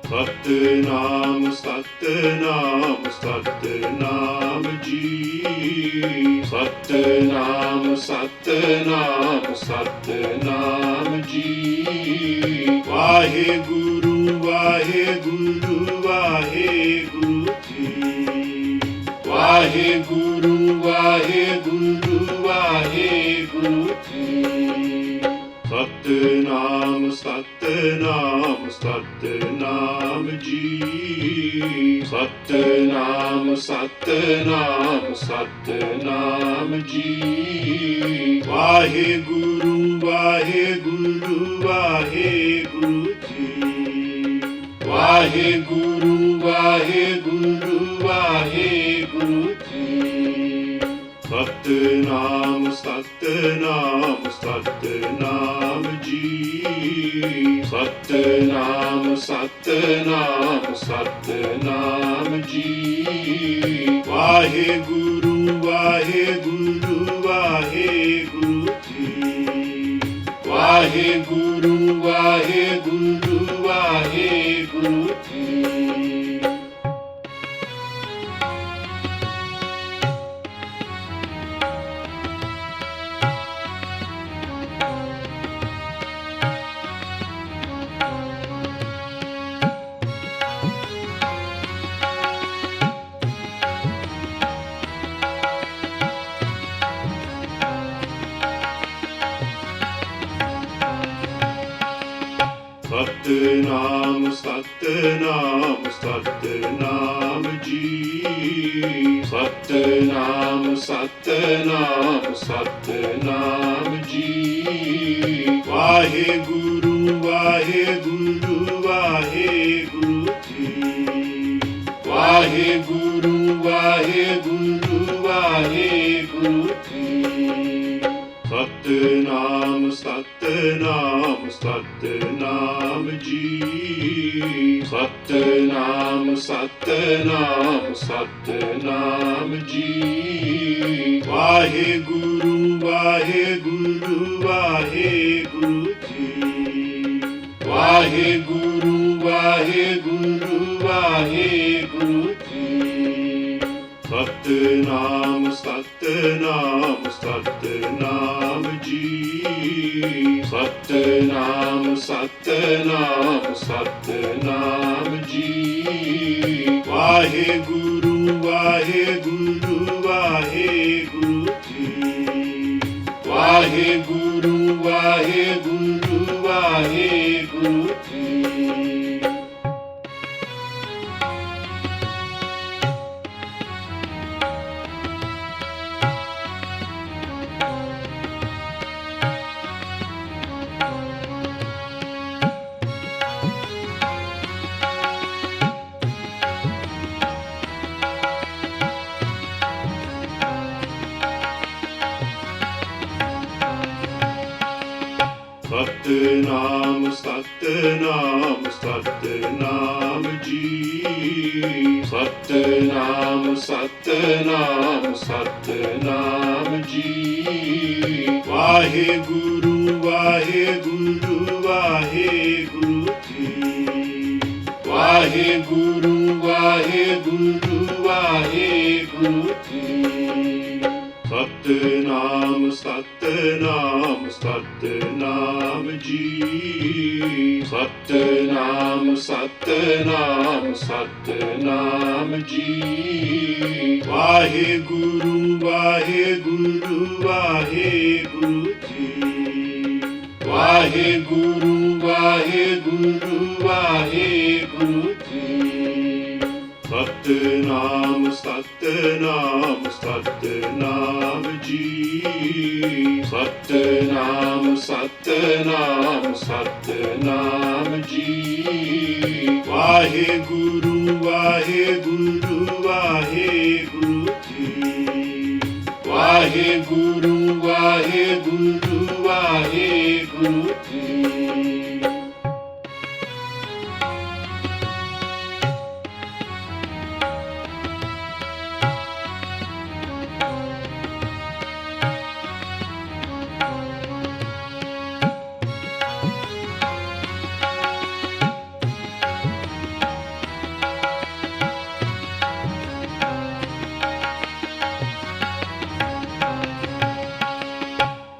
ਸਤਿਨਾਮ ਸਤਿਨਾਮ ਸਤਿਨਾਮ ਜੀ। ਸਤਿਨਾਮ ਸਤਿਨਾਮ ਸਤਿਨਾਮ ਜੀ। ਵਾਹਿਗੁਰੂ ਵਾਹਿਗੁਰੂ ਵਾਹਿਗੁਰੂ ਜੀ। ਵਾਹਿਗੁਰੂ ਵਾਹਿਗੁਰੂ ਵਾਹਿਗੁਰੂ ਜੀ। ਸਤਿਨਾਮ ਸਤਿਨਾਮ ਸਤਿਨਾਮ ਜੀ। ਸਤਿਨਾਮ ਸਤਿਨਾਮ ਸਤਿਨਾਮ ਜੀ। ਵਾਹਿਗੁਰੂ ਵਾਹਿਗੁਰੂ ਵਾਹਿਗੁਰੂ ਜੀ। ਵਾਹਿਗੁਰੂ ਵਾਹਿਗੁਰੂ ਵਾਹਿਗੁਰੂ ਜੀ। ਸਤਿਨਾਮ ਸਤਿਨਾਮ ਸਤਿਨਾਮ ਜੀ। ਸਤਿਨਾਮ ਸਤਿਨਾਮ ਸਤਿਨਾਮ ਜੀ। ਵਾਹਿਗੁਰੂ ਵਾਹਿਗੁਰੂ ਵਾਹਿਗੁਰੂ ਜੀ। ਵਾਹਿਗੁਰੂ ਵਾਹਿਗੁਰੂ ਵਾਹਿਗੁਰੂ ਜੀ। ਸਤਿਨਾਮ ਸਤਿਨਾਮ ਸਤਿਨਾਮ ਜੀ। ਸਤਿਨਾਮ ਸਤਿਨਾਮ ਸਤਿਨਾਮ ਜੀ। ਵਾਹਿਗੁਰੂ ਵਾਹਿਗੁਰੂ ਵਾਹਿਗੁਰੂ ਜੀ। ਵਾਹਿਗੁਰੂ ਵਾਹਿਗੁਰੂ ਵਾਹਿਗੁਰੂ ਜੀ। ਸਤਿਨਾਮ ਸਤਿਨਾਮ ਸਤਿਨਾਮ ਜੀ। ਸਤਿਨਾਮ ਸਤਿਨਾਮ ਸਤਿਨਾਮ ਜੀ। ਵਾਹਿਗੁਰੂ ਵਾਹਿਗੁਰੂ ਵਾਹਿਗੁਰੂ ਜੀ। ਵਾਹਿਗੁਰੂ ਵਾਹਿਗੁਰੂ ਵਾਹਿਗੁਰੂ ਜੀ। ਸਤਿਨਾਮ ਸਤਿਨਾਮ ਸਤਿਨਾਮ ਜੀ। ਸਤਿਨਾਮ ਸਤਿਨਾਮ ਸਤਿਨਾਮ ਜੀ। ਵਾਹਿਗੁਰੂ ਵਾਹਿਗੁਰੂ ਵਾਹਿਗੁਰੂ ਜੀ। ਵਾਹਿਗੁਰੂ ਵਾਹਿਗੁਰੂ ਵਾਹਿਗੁਰੂ ਜੀ। ਸਤਨਾਮ ਸਤਨਾਮ ਜੀ। ਸਤਨਾਮ ਸਤਨਾਮ ਸਤਨਾਮ ਜੀ। ਵਾਹਿਗੁਰੂ ਵਾਹਿਗੁਰੂ ਵਾਹਿਗੁਰੂ ਜੀ। ਵਾਹਿਗੁਰੂ ਵਾਹਿਗੁਰੂ ਵਾਹਿਗੁਰੂ ਜੀ। ਸਤਨਾਮ ਸਤਨਾਮ ਸਤਨਾਮ ਜੀ। ਸਤਨਾਮ ਸਤਨਾਮ ਸਤਨਾਮ ਜੀ। ਵਾਹਿਗੁਰੂ ਵਾਹਿਗੁਰੂ ਵਾਹਿਗੁਰੂ ਜੀ। ਵਾਹਿਗੁਰੂ ਵਾਹਿਗੁਰੂ ਵਾਹਿਗੁਰੂ ਜੀ। ਸਤਨਾਮ ਸਤਨਾਮ ਸਤਨਾਮ ਜੀ। ਸਤਨਾਮ ਸਤਨਾਮ ਸਤਨਾਮ ਜੀ। ਵਾਹਿਗੁਰੂ ਵਾਹਿਗੁਰੂ ਵਾਹਿਗੁਰੂ ਜੀ। ਵਾਹਿਗੁਰੂ ਵਾਹਿਗੁਰੂ ਵਾਹਿਗੁਰੂ ਜੀ।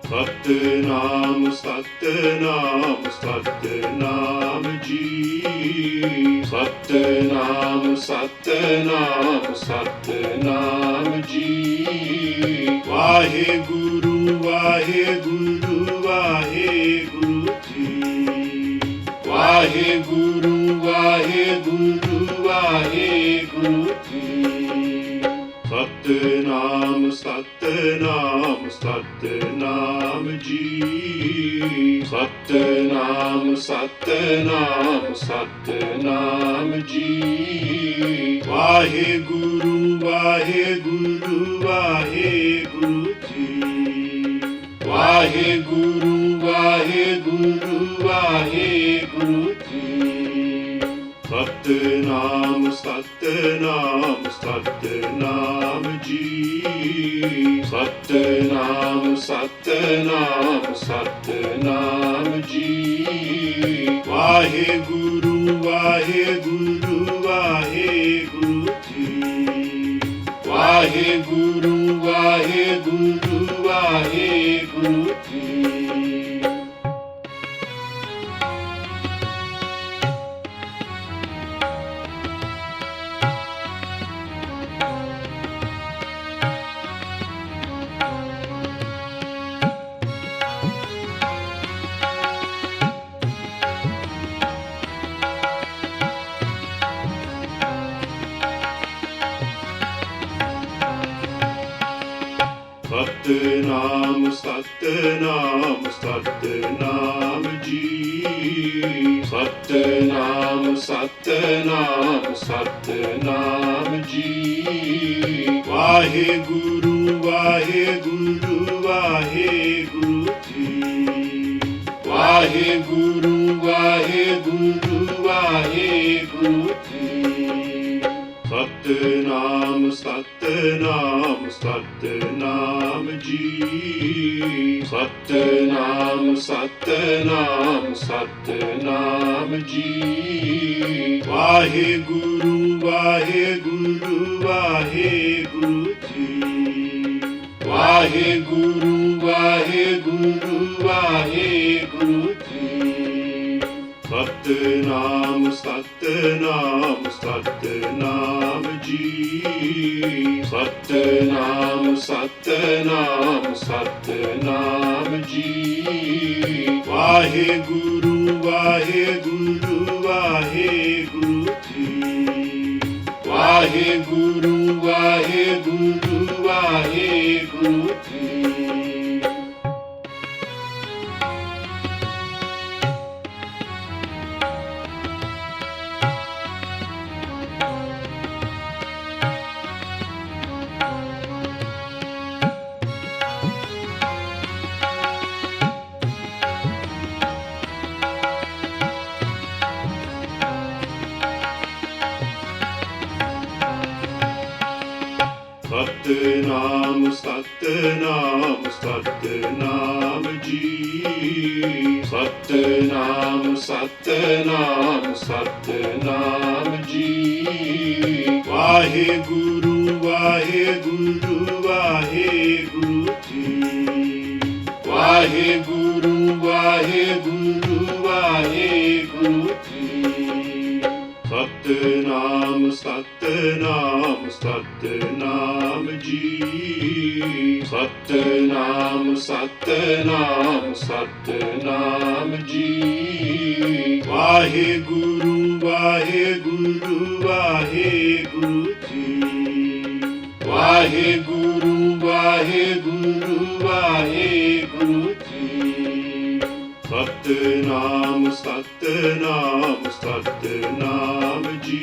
ਸਤਨਾਮ ਸਤਨਾਮ ਸਤਨਾਮ ਜੀ। ਸਤਨਾਮ ਸਤਨਾਮ ਸਤਨਾਮ ਜੀ। ਵਾਹਿਗੁਰੂ ਵਾਹਿਗੁਰੂ ਵਾਹਿਗੁਰੂ ਜੀ। ਵਾਹਿਗੁਰੂ ਵਾਹਿਗੁਰੂ ਵਾਹਿਗੁਰੂ ਜੀ। ਸਤਨਾਮ ਸਤਨਾਮ ਸਤਨਾਮ ਜੀ। ਸਤਨਾਮ ਸਤਨਾਮ ਸਤਨਾਮ ਜੀ। ਵਾਹਿਗੁਰੂ ਵਾਹਿਗੁਰੂ ਵਾਹਿਗੁਰੂ ਜੀ। ਵਾਹਿਗੁਰੂ ਵਾਹਿਗੁਰੂ ਵਾਹਿਗੁਰੂ ਜੀ। ਸਤਨਾਮ ਸਤਨਾਮ ਸਤਨਾਮ ਜੀ। ਸਤਨਾਮ ਸਤਨਾਮ ਸਤਨਾਮ ਜੀ। ਵਾਹਿਗੁਰੂ ਵਾਹਿਗੁਰੂ ਵਾਹਿਗੁਰੂ ਜੀ। ਵਾਹਿਗੁਰੂ ਵਾਹਿਗੁਰੂ ਵਾਹਿਗੁਰੂ ਜੀ। ਸਤਨਾਮ ਸਤਨਾਮ ਸਤਨਾਮ ਜੀ। ਸਤਨਾਮ ਸਤਨਾਮ ਸਤਨਾਮ ਜੀ। ਵਾਹਿਗੁਰੂ ਵਾਹਿਗੁਰੂ ਵਾਹਿਗੁਰੂ ਜੀ। ਵਾਹਿਗੁਰੂ ਵਾਹਿਗੁਰੂ ਵਾਹਿਗੁਰੂ ਜੀ। ਸਤਨਾਮ ਸਤਨਾਮ ਸਤਨਾਮ ਜੀ। ਸਤਨਾਮ ਸਤਨਾਮ ਸਤਨਾਮ ਜੀ। ਵਾਹਿਗੁਰੂ ਵਾਹਿਗੁਰੂ ਵਾਹਿਗੁਰੂ ਜੀ। ਵਾਹਿਗੁਰੂ ਵਾਹਿਗੁਰੂ ਵਾਹਿਗੁਰੂ ਜੀ। ਸਤਨਾਮ ਸਤਨਾਮ ਸਤਨਾਮ ਜੀ। ਸਤਨਾਮ ਸਤਨਾਮ ਸਤਨਾਮ ਜੀ। ਵਾਹਿਗੁਰੂ ਵਾਹਿਗੁਰੂ ਵਾਹਿਗੁਰੂ ਜੀ। ਵਾਹਿਗੁਰੂ ਵਾਹਿਗੁਰੂ ਵਾਹਿਗੁਰੂ ਜੀ। ਸਤਿਨਾਮ ਸਤਿਨਾਮ ਸਤਿਨਾਮ ਜੀ। ਸਤਿਨਾਮ ਸਤਿਨਾਮ ਸਤਿਨਾਮ ਜੀ। ਵਾਹਿਗੁਰੂ ਵਾਹਿਗੁਰੂ ਵਾਹਿਗੁਰੂ ਜੀ। ਵਾਹਿਗੁਰੂ ਵਾਹਿਗੁਰੂ ਵਾਹਿਗੁਰੂ ਜੀ। ਸਤਿਨਾਮ ਸਤਿਨਾਮ ਸਤਿਨਾਮ ਜੀ। ਸਤਿਨਾਮ ਸਤਿਨਾਮ ਸਤਿਨਾਮ ਜੀ। ਵਾਹਿਗੁਰੂ ਵਾਹਿਗੁਰੂ ਵਾਹਿਗੁਰੂ ਜੀ। ਵਾਹਿਗੁਰੂ ਵਾਹਿਗੁਰੂ ਵਾਹਿਗੁਰੂ ਜੀ। ਸਤਿਨਾਮ ਸਤਿਨਾਮ ਸਤਿਨਾਮ ਜੀ।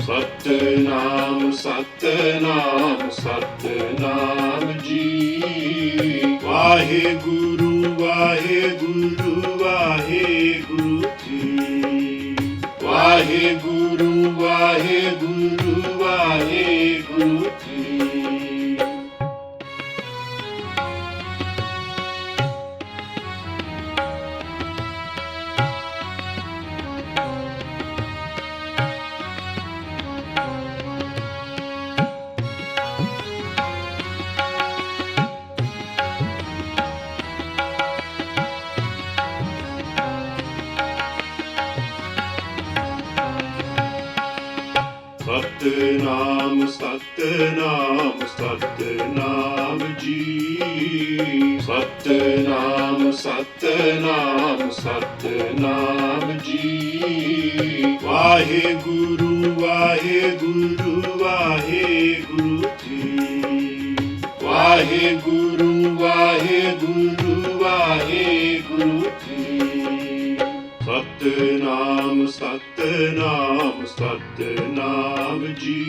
ਸਤਿਨਾਮ ਸਤਿਨਾਮ ਸਤਿਨਾਮ ਜੀ। ਵਾਹਿਗੁਰੂ ਵਾਹਿਗੁਰੂ ਵਾਹਿਗੁਰੂ ਜੀ। ਵਾਹਿਗੁਰੂ ਵਾਹਿਗੁਰੂ ਵਾਹਿਗੁਰੂ ਜੀ। ਸਤਿਨਾਮ ਸਤਿਨਾਮ ਸਤਿਨਾਮ ਜੀ। ਸਤਿਨਾਮ ਸਤਿਨਾਮ ਸਤਿਨਾਮ ਜੀ। ਵਾਹਿਗੁਰੂ ਵਾਹਿਗੁਰੂ ਵਾਹਿਗੁਰੂ ਜੀ। ਵਾਹਿਗੁਰੂ ਵਾਹਿਗੁਰੂ ਵਾਹਿਗੁਰੂ ਜੀ। ਸਤਿਨਾਮ ਸਤਿਨਾਮ ਸਤਿਨਾਮ ਜੀ।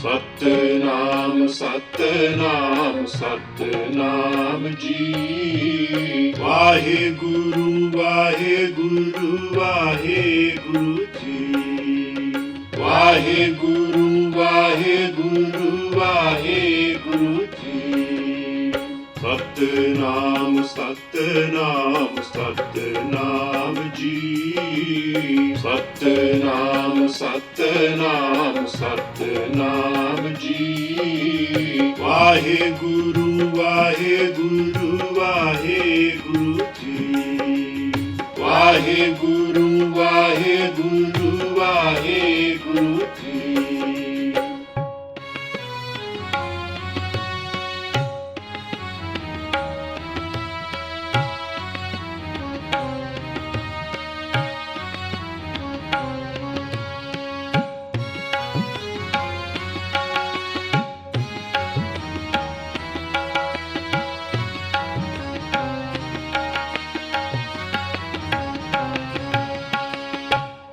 ਸਤਿਨਾਮ ਸਤਿਨਾਮ ਸਤਿਨਾਮ ਜੀ। ਵਾਹਿਗੁਰੂ ਵਾਹਿਗੁਰੂ ਵਾਹਿਗੁਰੂ ਜੀ। ਵਾਹਿਗੁਰੂ ਵਾਹਿਗੁਰੂ ਵਾਹਿਗੁਰੂ ਜੀ। ਸਤਿਨਾਮ ਸਤਿਨਾਮ ਸਤਿਨਾਮ ਜੀ। ਸਤਿਨਾਮ ਸਤਿਨਾਮ ਸਤਿਨਾਮ ਜੀ। ਵਾਹਿਗੁਰੂ ਵਾਹਿਗੁਰੂ ਵਾਹਿਗੁਰੂ ਜੀ। ਵਾਹਿਗੁਰੂ ਵਾਹਿਗੁਰੂ ਵਾਹਿਗੁਰੂ ਜੀ।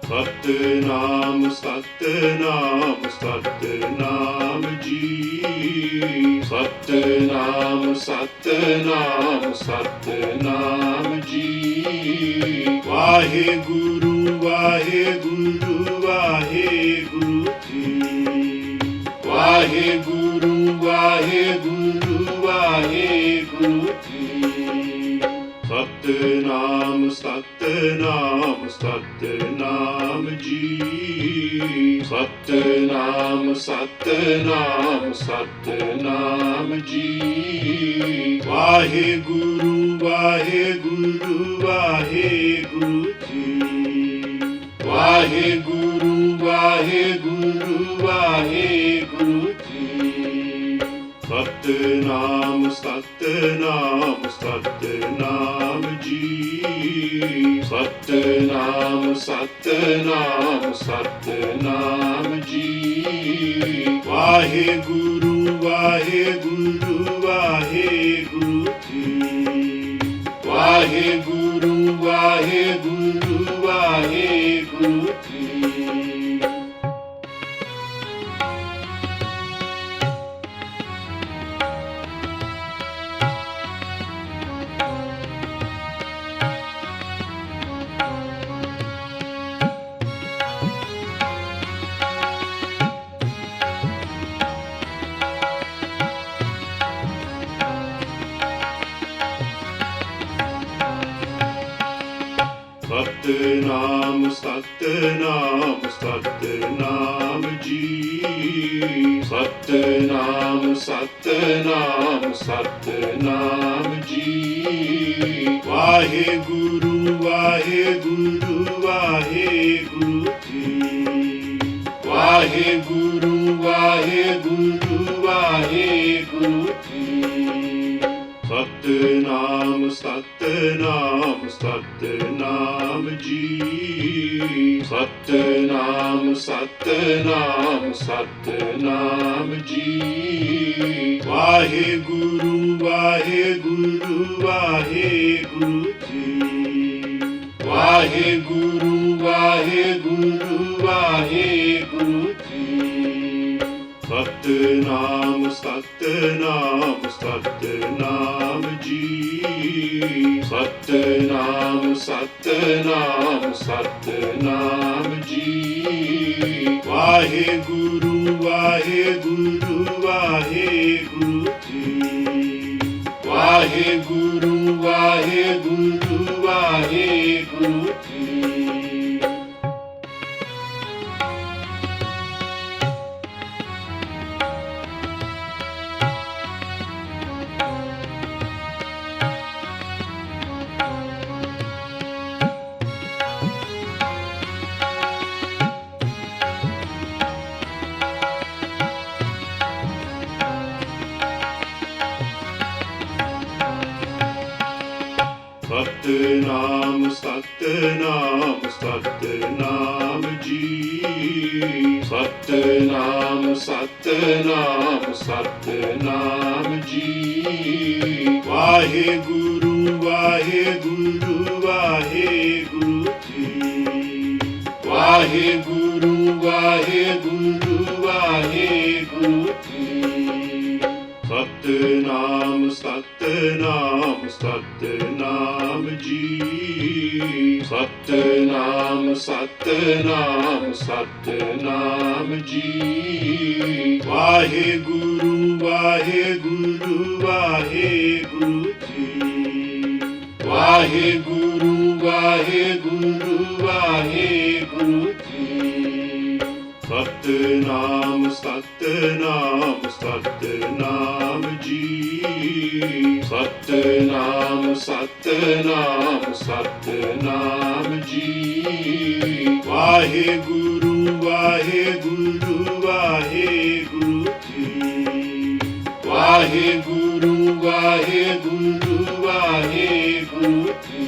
ਸਤਿਨਾਮ ਸਤਿਨਾਮ ਸਤਿਨਾਮ ਜੀ। ਸਤਿਨਾਮ ਸਤਿਨਾਮ ਸਤਿਨਾਮ ਜੀ। ਵਾਹਿਗੁਰੂ ਵਾਹਿਗੁਰੂ ਵਾਹਿਗੁਰੂ ਜੀ। ਵਾਹਿਗੁਰੂ ਵਾਹਿਗੁਰੂ ਵਾਹਿਗੁਰੂ ਜੀ। ਸਤਿਨਾਮ ਸਤਿਨਾਮ ਸਤਿਨਾਮ ਜੀ। ਸਤਿਨਾਮ ਸਤਿਨਾਮ ਸਤਿਨਾਮ ਜੀ। ਵਾਹਿਗੁਰੂ ਵਾਹਿਗੁਰੂ ਵਾਹਿਗੁਰੂ ਜੀ। ਵਾਹਿਗੁਰੂ ਵਾਹਿਗੁਰੂ ਵਾਹਿਗੁਰੂ ਜੀ। ਸਤਿਨਾਮ ਸਤਿਨਾਮ ਸਤਿਨਾਮ ਜੀ। ਸਤਿਨਾਮ ਸਤਿਨਾਮ ਸਤਿਨਾਮ ਜੀ। ਵਾਹਿਗੁਰੂ ਵਾਹਿਗੁਰੂ ਵਾਹਿਗੁਰੂ ਜੀ। ਵਾਹਿਗੁਰੂ ਵਾਹਿਗੁਰੂ ਵਾਹਿਗੁਰੂ ਜੀ। ਸਤਨਾਮ ਸਤਨਾਮ ਜੀ। ਸਤਨਾਮ ਸਤਨਾਮ ਸਤਨਾਮ ਜੀ। ਵਾਹਿਗੁਰੂ ਵਾਹਿਗੁਰੂ ਵਾਹਿਗੁਰੂ ਜੀ। ਵਾਹਿਗੁਰੂ ਵਾਹਿਗੁਰੂ ਵਾਹਿਗੁਰੂ ਜੀ। ਸਤਨਾਮ ਸਤਨਾਮ ਸਤਨਾਮ ਜੀ। ਸਤਨਾਮ ਸਤਨਾਮ ਸਤਨਾਮ ਜੀ। ਵਾਹਿਗੁਰੂ ਵਾਹਿਗੁਰੂ ਵਾਹਿਗੁਰੂ ਜੀ। ਵਾਹਿਗੁਰੂ ਵਾਹਿਗੁਰੂ ਵਾਹਿਗੁਰੂ ਜੀ। ਸਤਨਾਮ ਸਤਨਾਮ ਸਤਨਾਮ ਜੀ। ਸਤਨਾਮ ਸਤਨਾਮ ਸਤਨਾਮ ਜੀ। ਵਾਹਿਗੁਰੂ ਵਾਹਿਗੁਰੂ ਵਾਹਿਗੁਰੂ ਜੀ। ਵਾਹਿਗੁਰੂ ਵਾਹਿਗੁਰੂ ਵਾਹਿਗੁਰੂ ਜੀ। ਸਤਨਾਮ ਸਤਨਾਮ ਸਤਨਾਮ ਜੀ। ਸਤਨਾਮ ਸਤਨਾਮ ਸਤਨਾਮ ਜੀ। ਵਾਹਿਗੁਰੂ ਵਾਹਿਗੁਰੂ ਵਾਹਿਗੁਰੂ ਜੀ। ਵਾਹਿਗੁਰੂ ਵਾਹਿਗੁਰੂ ਵਾਹਿਗੁਰੂ ਜੀ। ਸਤਨਾਮ ਸਤਨਾਮ ਸਤਨਾਮ ਜੀ। ਸਤਨਾਮ ਸਤਨਾਮ ਸਤਨਾਮ ਜੀ। ਵਾਹਿਗੁਰੂ ਵਾਹਿਗੁਰੂ ਵਾਹਿਗੁਰੂ ਜੀ। ਵਾਹਿਗੁਰੂ ਵਾਹਿਗੁਰੂ ਵਾਹਿਗੁਰੂ ਜੀ। ਸਤਨਾਮ ਸਤਨਾਮ ਸਤਨਾਮ ਜੀ। ਸਤਨਾਮ ਸਤਨਾਮ ਸਤਨਾਮ ਜੀ। ਵਾਹਿਗੁਰੂ ਵਾਹਿਗੁਰੂ ਵਾਹਿਗੁਰੂ ਜੀ। ਵਾਹਿਗੁਰੂ ਵਾਹਿਗੁਰੂ ਵਾਹਿਗੁਰੂ ਜੀ।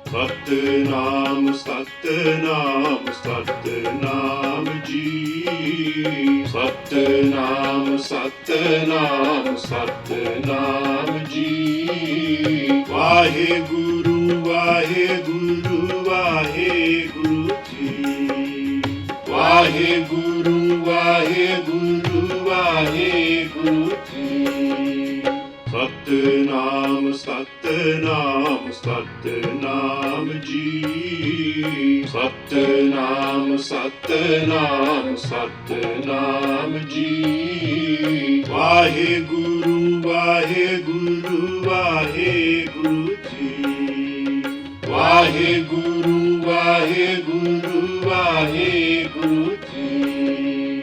ਸਤਨਾਮ ਸਤਨਾਮ ਸਤਨਾਮ ਜੀ। ਸਤਨਾਮ ਸਤਨਾਮ ਸਤਨਾਮ ਜੀ। ਵਾਹਿਗੁਰੂ ਵਾਹਿਗੁਰੂ ਵਾਹਿਗੁਰੂ ਜੀ। ਵਾਹਿਗੁਰੂ ਵਾਹਿਗੁਰੂ ਵਾਹਿਗੁਰੂ ਜੀ। ਸਤਨਾਮ ਸਤਨਾਮ ਸਤਨਾਮ ਜੀ। ਸਤਨਾਮ ਸਤਨਾਮ ਸਤਨਾਮ ਜੀ। ਵਾਹਿਗੁਰੂ ਵਾਹਿਗੁਰੂ ਵਾਹਿਗੁਰੂ ਜੀ। ਵਾਹਿਗੁਰੂ ਵਾਹਿਗੁਰੂ ਵਾਹਿਗੁਰੂ ਜੀ।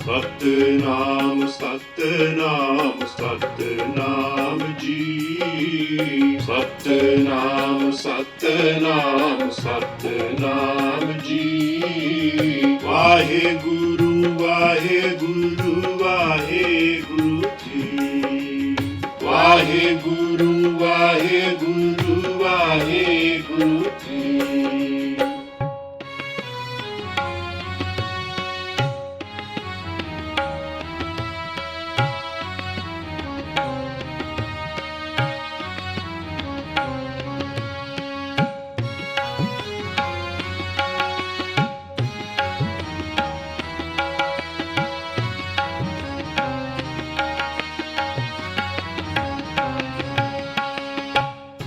ਸਤਨਾਮ ਸਤਨਾਮ ਸਤਨਾਮ ਜੀ। ਸਤਨਾਮ ਸਤਨਾਮ ਸਤਨਾਮ ਜੀ। ਵਾਹਿਗੁਰੂ ਵਾਹਿਗੁਰੂ ਵਾਹਿਗੁਰੂ ਜੀ। ਵਾਹਿਗੁਰੂ ਵਾਹਿਗੁਰੂ ਵਾਹਿਗੁਰੂ ਜੀ।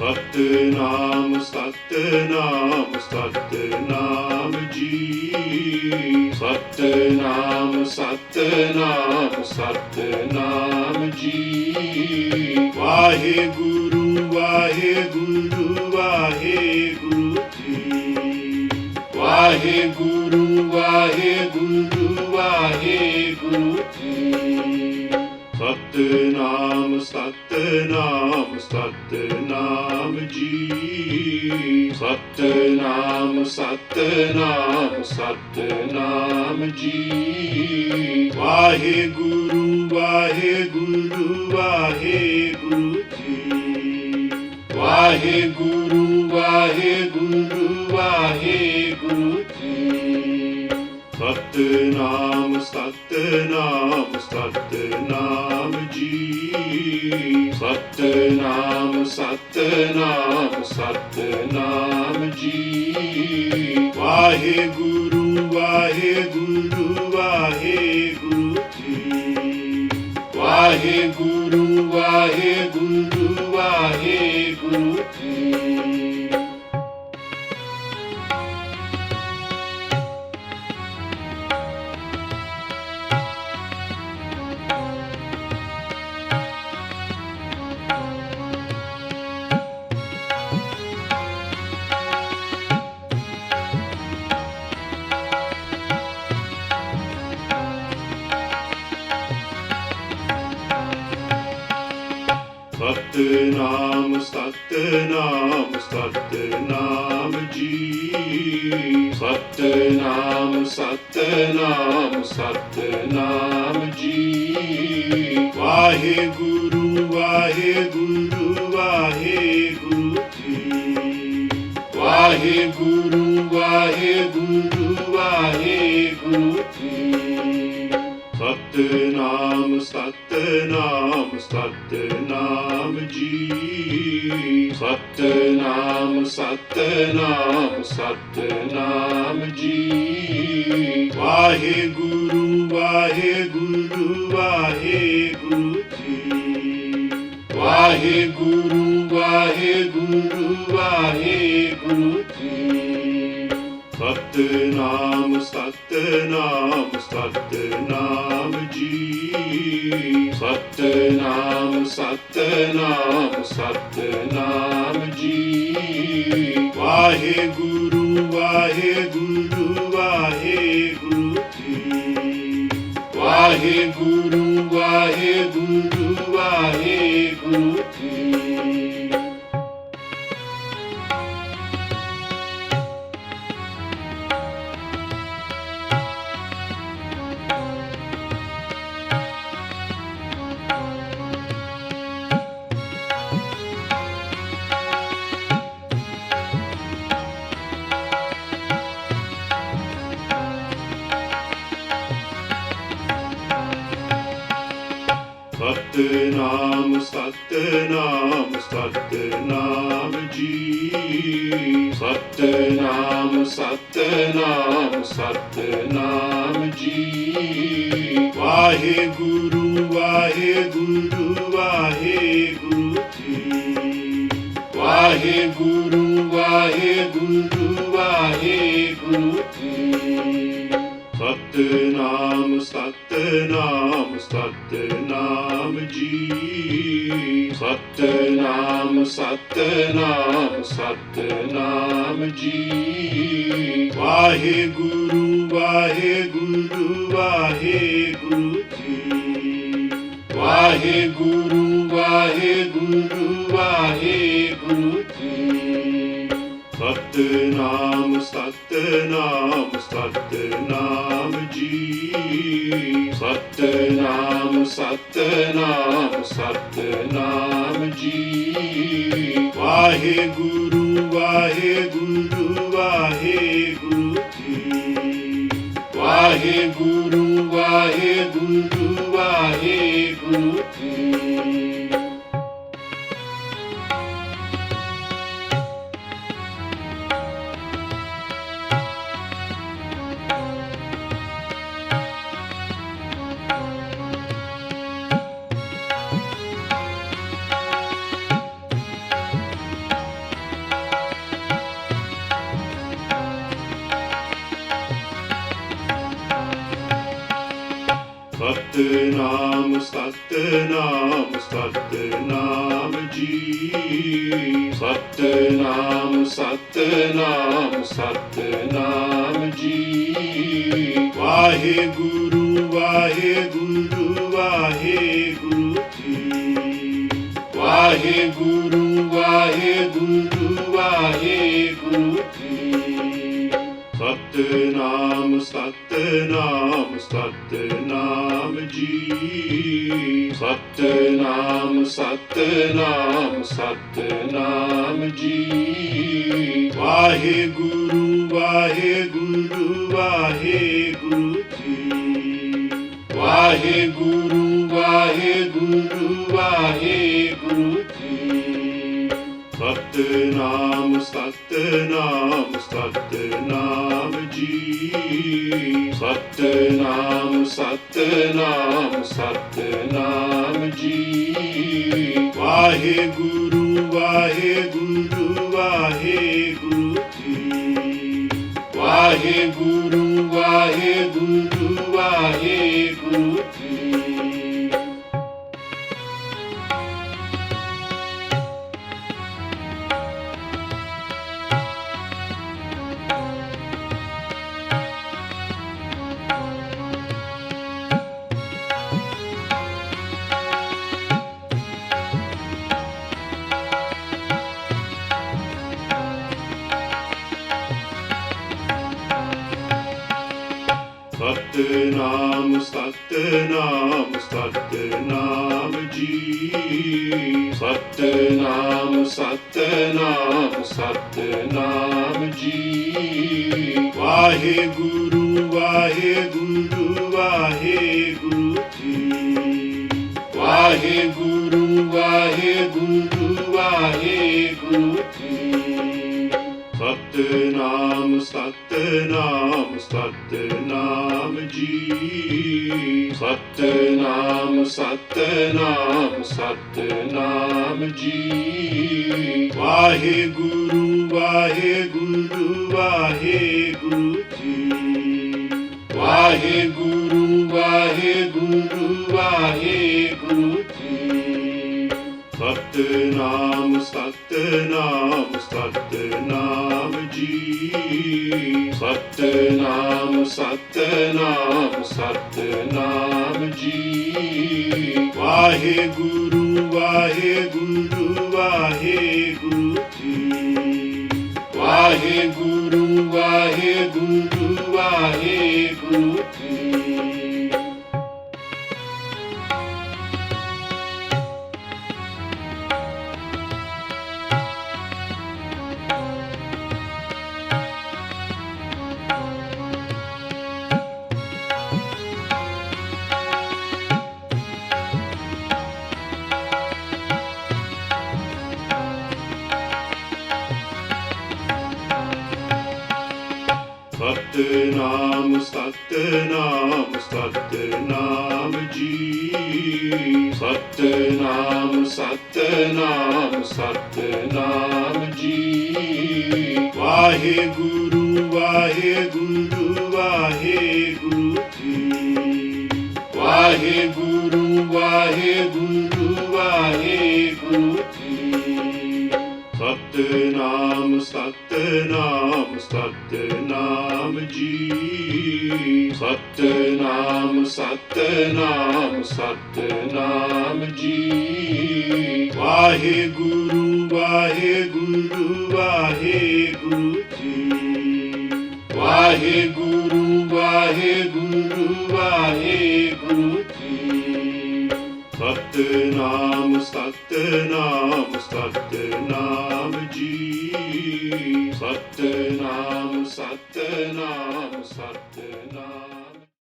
ਸਤਿਨਾਮ ਸਤਿਨਾਮ ਸਤਿਨਾਮ ਜੀ। ਸਤਿਨਾਮ ਸਤਿਨਾਮ ਸਤਿਨਾਮ ਜੀ। ਵਾਹਿਗੁਰੂ ਵਾਹਿਗੁਰੂ ਵਾਹਿਗੁਰੂ ਜੀ। ਵਾਹਿਗੁਰੂ ਵਾਹਿਗੁਰੂ ਵਾਹਿਗੁਰੂ ਜੀ। ਸਤਿਨਾਮ ਸਤਿਨਾਮ ਸਤਿਨਾਮ ਜੀ। ਸਤਿਨਾਮ ਸਤਿਨਾਮ ਸਤਿਨਾਮ ਜੀ। ਵਾਹਿਗੁਰੂ ਵਾਹਿਗੁਰੂ ਵਾਹਿਗੁਰੂ ਜੀ। ਵਾਹਿਗੁਰੂ ਵਾਹਿਗੁਰੂ ਵਾਹਿਗੁਰੂ ਜੀ। ਸਤਿਨਾਮ ਸਤਿਨਾਮ ਸਤਿਨਾਮ ਜੀ। ਸਤਿਨਾਮ ਸਤਿਨਾਮ ਸਤਿਨਾਮ ਜੀ। ਵਾਹਿਗੁਰੂ ਵਾਹਿਗੁਰੂ ਵਾਹਿਗੁਰੂ ਜੀ। ਵਾਹਿਗੁਰੂ ਵਾਹਿਗੁਰੂ ਵਾਹਿਗੁਰੂ ਜੀ। ਸਤਿਨਾਮ ਸਤਿਨਾਮ ਸਤਿਨਾਮ ਜੀ। ਸਤਿਨਾਮ ਸਤਿਨਾਮ ਸਤਿਨਾਮ ਜੀ। ਵਾਹਿਗੁਰੂ ਵਾਹਿਗੁਰੂ ਵਾਹਿਗੁਰੂ ਜੀ। ਵਾਹਿਗੁਰੂ ਵਾਹਿਗੁਰੂ ਵਾਹਿਗੁਰੂ ਜੀ। ਸਤਿਨਾਮ ਸਤਿਨਾਮ ਸਤਿਨਾਮ ਜੀ। ਸਤਿਨਾਮ ਸਤਿਨਾਮ ਸਤਿਨਾਮ ਜੀ। ਵਾਹਿਗੁਰੂ ਵਾਹਿਗੁਰੂ ਵਾਹਿਗੁਰੂ ਜੀ। ਵਾਹਿਗੁਰੂ ਵਾਹਿਗੁਰੂ ਵਾਹਿਗੁਰੂ ਜੀ। ਸਤਿਨਾਮ ਸਤਿਨਾਮ ਸਤਿਨਾਮ ਜੀ। ਸਤਿਨਾਮ ਸਤਿਨਾਮ ਸਤਿਨਾਮ ਜੀ। ਵਾਹਿਗੁਰੂ ਵਾਹਿਗੁਰੂ ਵਾਹਿਗੁਰੂ ਜੀ। ਵਾਹਿਗੁਰੂ ਵਾਹਿਗੁਰੂ ਵਾਹਿਗੁਰੂ ਜੀ। ਸਤਿਨਾਮ ਸਤਿਨਾਮ ਸਤਿਨਾਮ ਜੀ। ਸਤਿਨਾਮ ਸਤਿਨਾਮ ਸਤਿਨਾਮ ਜੀ। ਵਾਹਿਗੁਰੂ ਵਾਹਿਗੁਰੂ ਵਾਹਿਗੁਰੂ ਜੀ। ਵਾਹਿਗੁਰੂ ਵਾਹਿਗੁਰੂ ਵਾਹਿਗੁਰੂ ਜੀ। ਸਤਿਨਾਮ ਸਤਿਨਾਮ ਸਤਿਨਾਮ ਜੀ। ਸਤਿਨਾਮ ਸਤਿਨਾਮ ਸਤਿਨਾਮ ਜੀ। ਵਾਹਿਗੁਰੂ ਵਾਹਿਗੁਰੂ ਵਾਹਿਗੁਰੂ ਜੀ। ਵਾਹਿਗੁਰੂ ਵਾਹਿਗੁਰੂ ਵਾਹਿਗੁਰੂ ਜੀ। ਸਤਿਨਾਮ ਸਤਿਨਾਮ ਸਤਿਨਾਮ ਜੀ। ਸਤਿਨਾਮ ਸਤਿਨਾਮ ਸਤਿਨਾਮ ਜੀ। ਵਾਹਿਗੁਰੂ ਵਾਹਿਗੁਰੂ ਵਾਹਿਗੁਰੂ ਜੀ। ਵਾਹਿਗੁਰੂ ਵਾਹਿਗੁਰੂ ਵਾਹਿਗੁਰੂ ਜੀ। ਸਤਨਾਮ ਸਤਨਾਮ ਜੀ। ਸਤਨਾਮ ਸਤਨਾਮ ਸਤਨਾਮ ਜੀ। ਵਾਹਿਗੁਰੂ ਵਾਹਿਗੁਰੂ ਵਾਹਿਗੁਰੂ ਜੀ। ਵਾਹਿਗੁਰੂ ਵਾਹਿਗੁਰੂ ਵਾਹਿਗੁਰੂ ਜੀ। ਸਤਨਾਮ ਸਤਨਾਮ ਸਤਨਾਮ ਜੀ। ਸਤਨਾਮ ਸਤਨਾਮ ਸਤਨਾਮ ਜੀ। ਵਾਹਿਗੁਰੂ ਵਾਹਿਗੁਰੂ ਵਾਹਿਗੁਰੂ ਜੀ। ਵਾਹਿਗੁਰੂ ਵਾਹਿਗੁਰੂ ਵਾਹਿਗੁਰੂ ਜੀ। ਸਤਨਾਮ ਸਤਨਾਮ ਸਤਨਾਮ ਜੀ। ਸਤਨਾਮ ਸਤਨਾਮ ਸਤਨਾਮ ਜੀ। ਵਾਹਿਗੁਰੂ ਵਾਹਿਗੁਰੂ ਵਾਹਿਗੁਰੂ ਜੀ। ਵਾਹਿਗੁਰੂ ਵਾਹਿਗੁਰੂ ਵਾਹਿਗੁਰੂ ਜੀ। ਸਤਨਾਮ ਸਤਨਾਮ ਸਤਨਾਮ ਜੀ। ਸਤਨਾਮ ਸਤਨਾਮ ਸਤਨਾਮ ਜੀ। ਵਾਹਿਗੁਰੂ ਵਾਹਿਗੁਰੂ ਵਾਹਿਗੁਰੂ ਜੀ। ਵਾਹਿਗੁਰੂ ਵਾਹਿਗੁਰੂ ਵਾਹਿਗੁਰੂ ਜੀ। ਸਤਨਾਮ ਸਤਨਾਮ ਸਤਨਾਮ ਜੀ। ਸਤਨਾਮ ਸਤਨਾਮ ਸਤਨਾਮ ਜੀ। ਵਾਹਿਗੁਰੂ ਵਾਹਿਗੁਰੂ ਵਾਹਿਗੁਰੂ ਜੀ। ਵਾਹਿਗੁਰੂ ਵਾਹਿਗੁਰੂ ਵਾਹਿਗੁਰੂ ਜੀ। ਸਤਨਾਮ ਸਤਨਾਮ ਸਤਨਾਮ ਜੀ। ਸਤਨਾਮ ਸਤਨਾਮ ਸਤਨਾਮ ਜੀ। ਵਾਹਿਗੁਰੂ ਵਾਹਿਗੁਰੂ ਵਾਹਿਗੁਰੂ ਜੀ। ਵਾਹਿਗੁਰੂ ਵਾਹਿਗੁਰੂ ਵਾਹਿਗੁਰੂ ਜੀ। ਸਤਨਾਮ ਸਤਨਾਮ ਸਤਨਾਮ ਜੀ। ਸਤਨਾਮ ਸਤਨਾਮ ਸਤਨਾਮ ਜੀ। ਵਾਹਿਗੁਰੂ ਵਾਹਿਗੁਰੂ ਵਾਹਿਗੁਰੂ ਜੀ। ਵਾਹਿਗੁਰੂ ਵਾਹਿਗੁਰੂ ਵਾਹਿਗੁਰੂ ਜੀ। ਸਤਨਾਮ ਸਤਨਾਮ ਸਤਨਾਮ ਜੀ। ਸਤਨਾਮ ਸਤਨਾਮ ਸਤਨਾਮ ਜੀ। ਵਾਹਿਗੁਰੂ ਵਾਹਿਗੁਰੂ ਵਾਹਿਗੁਰੂ ਜੀ। ਵਾਹਿਗੁਰੂ ਵਾਹਿਗੁਰੂ ਵਾਹਿਗੁਰੂ ਜੀ। ਸਤਨਾਮ ਸਤਨਾਮ ਸਤਨਾਮ ਜੀ। ਸਤਨਾਮ ਸਤਨਾਮ ਸਤਨਾਮ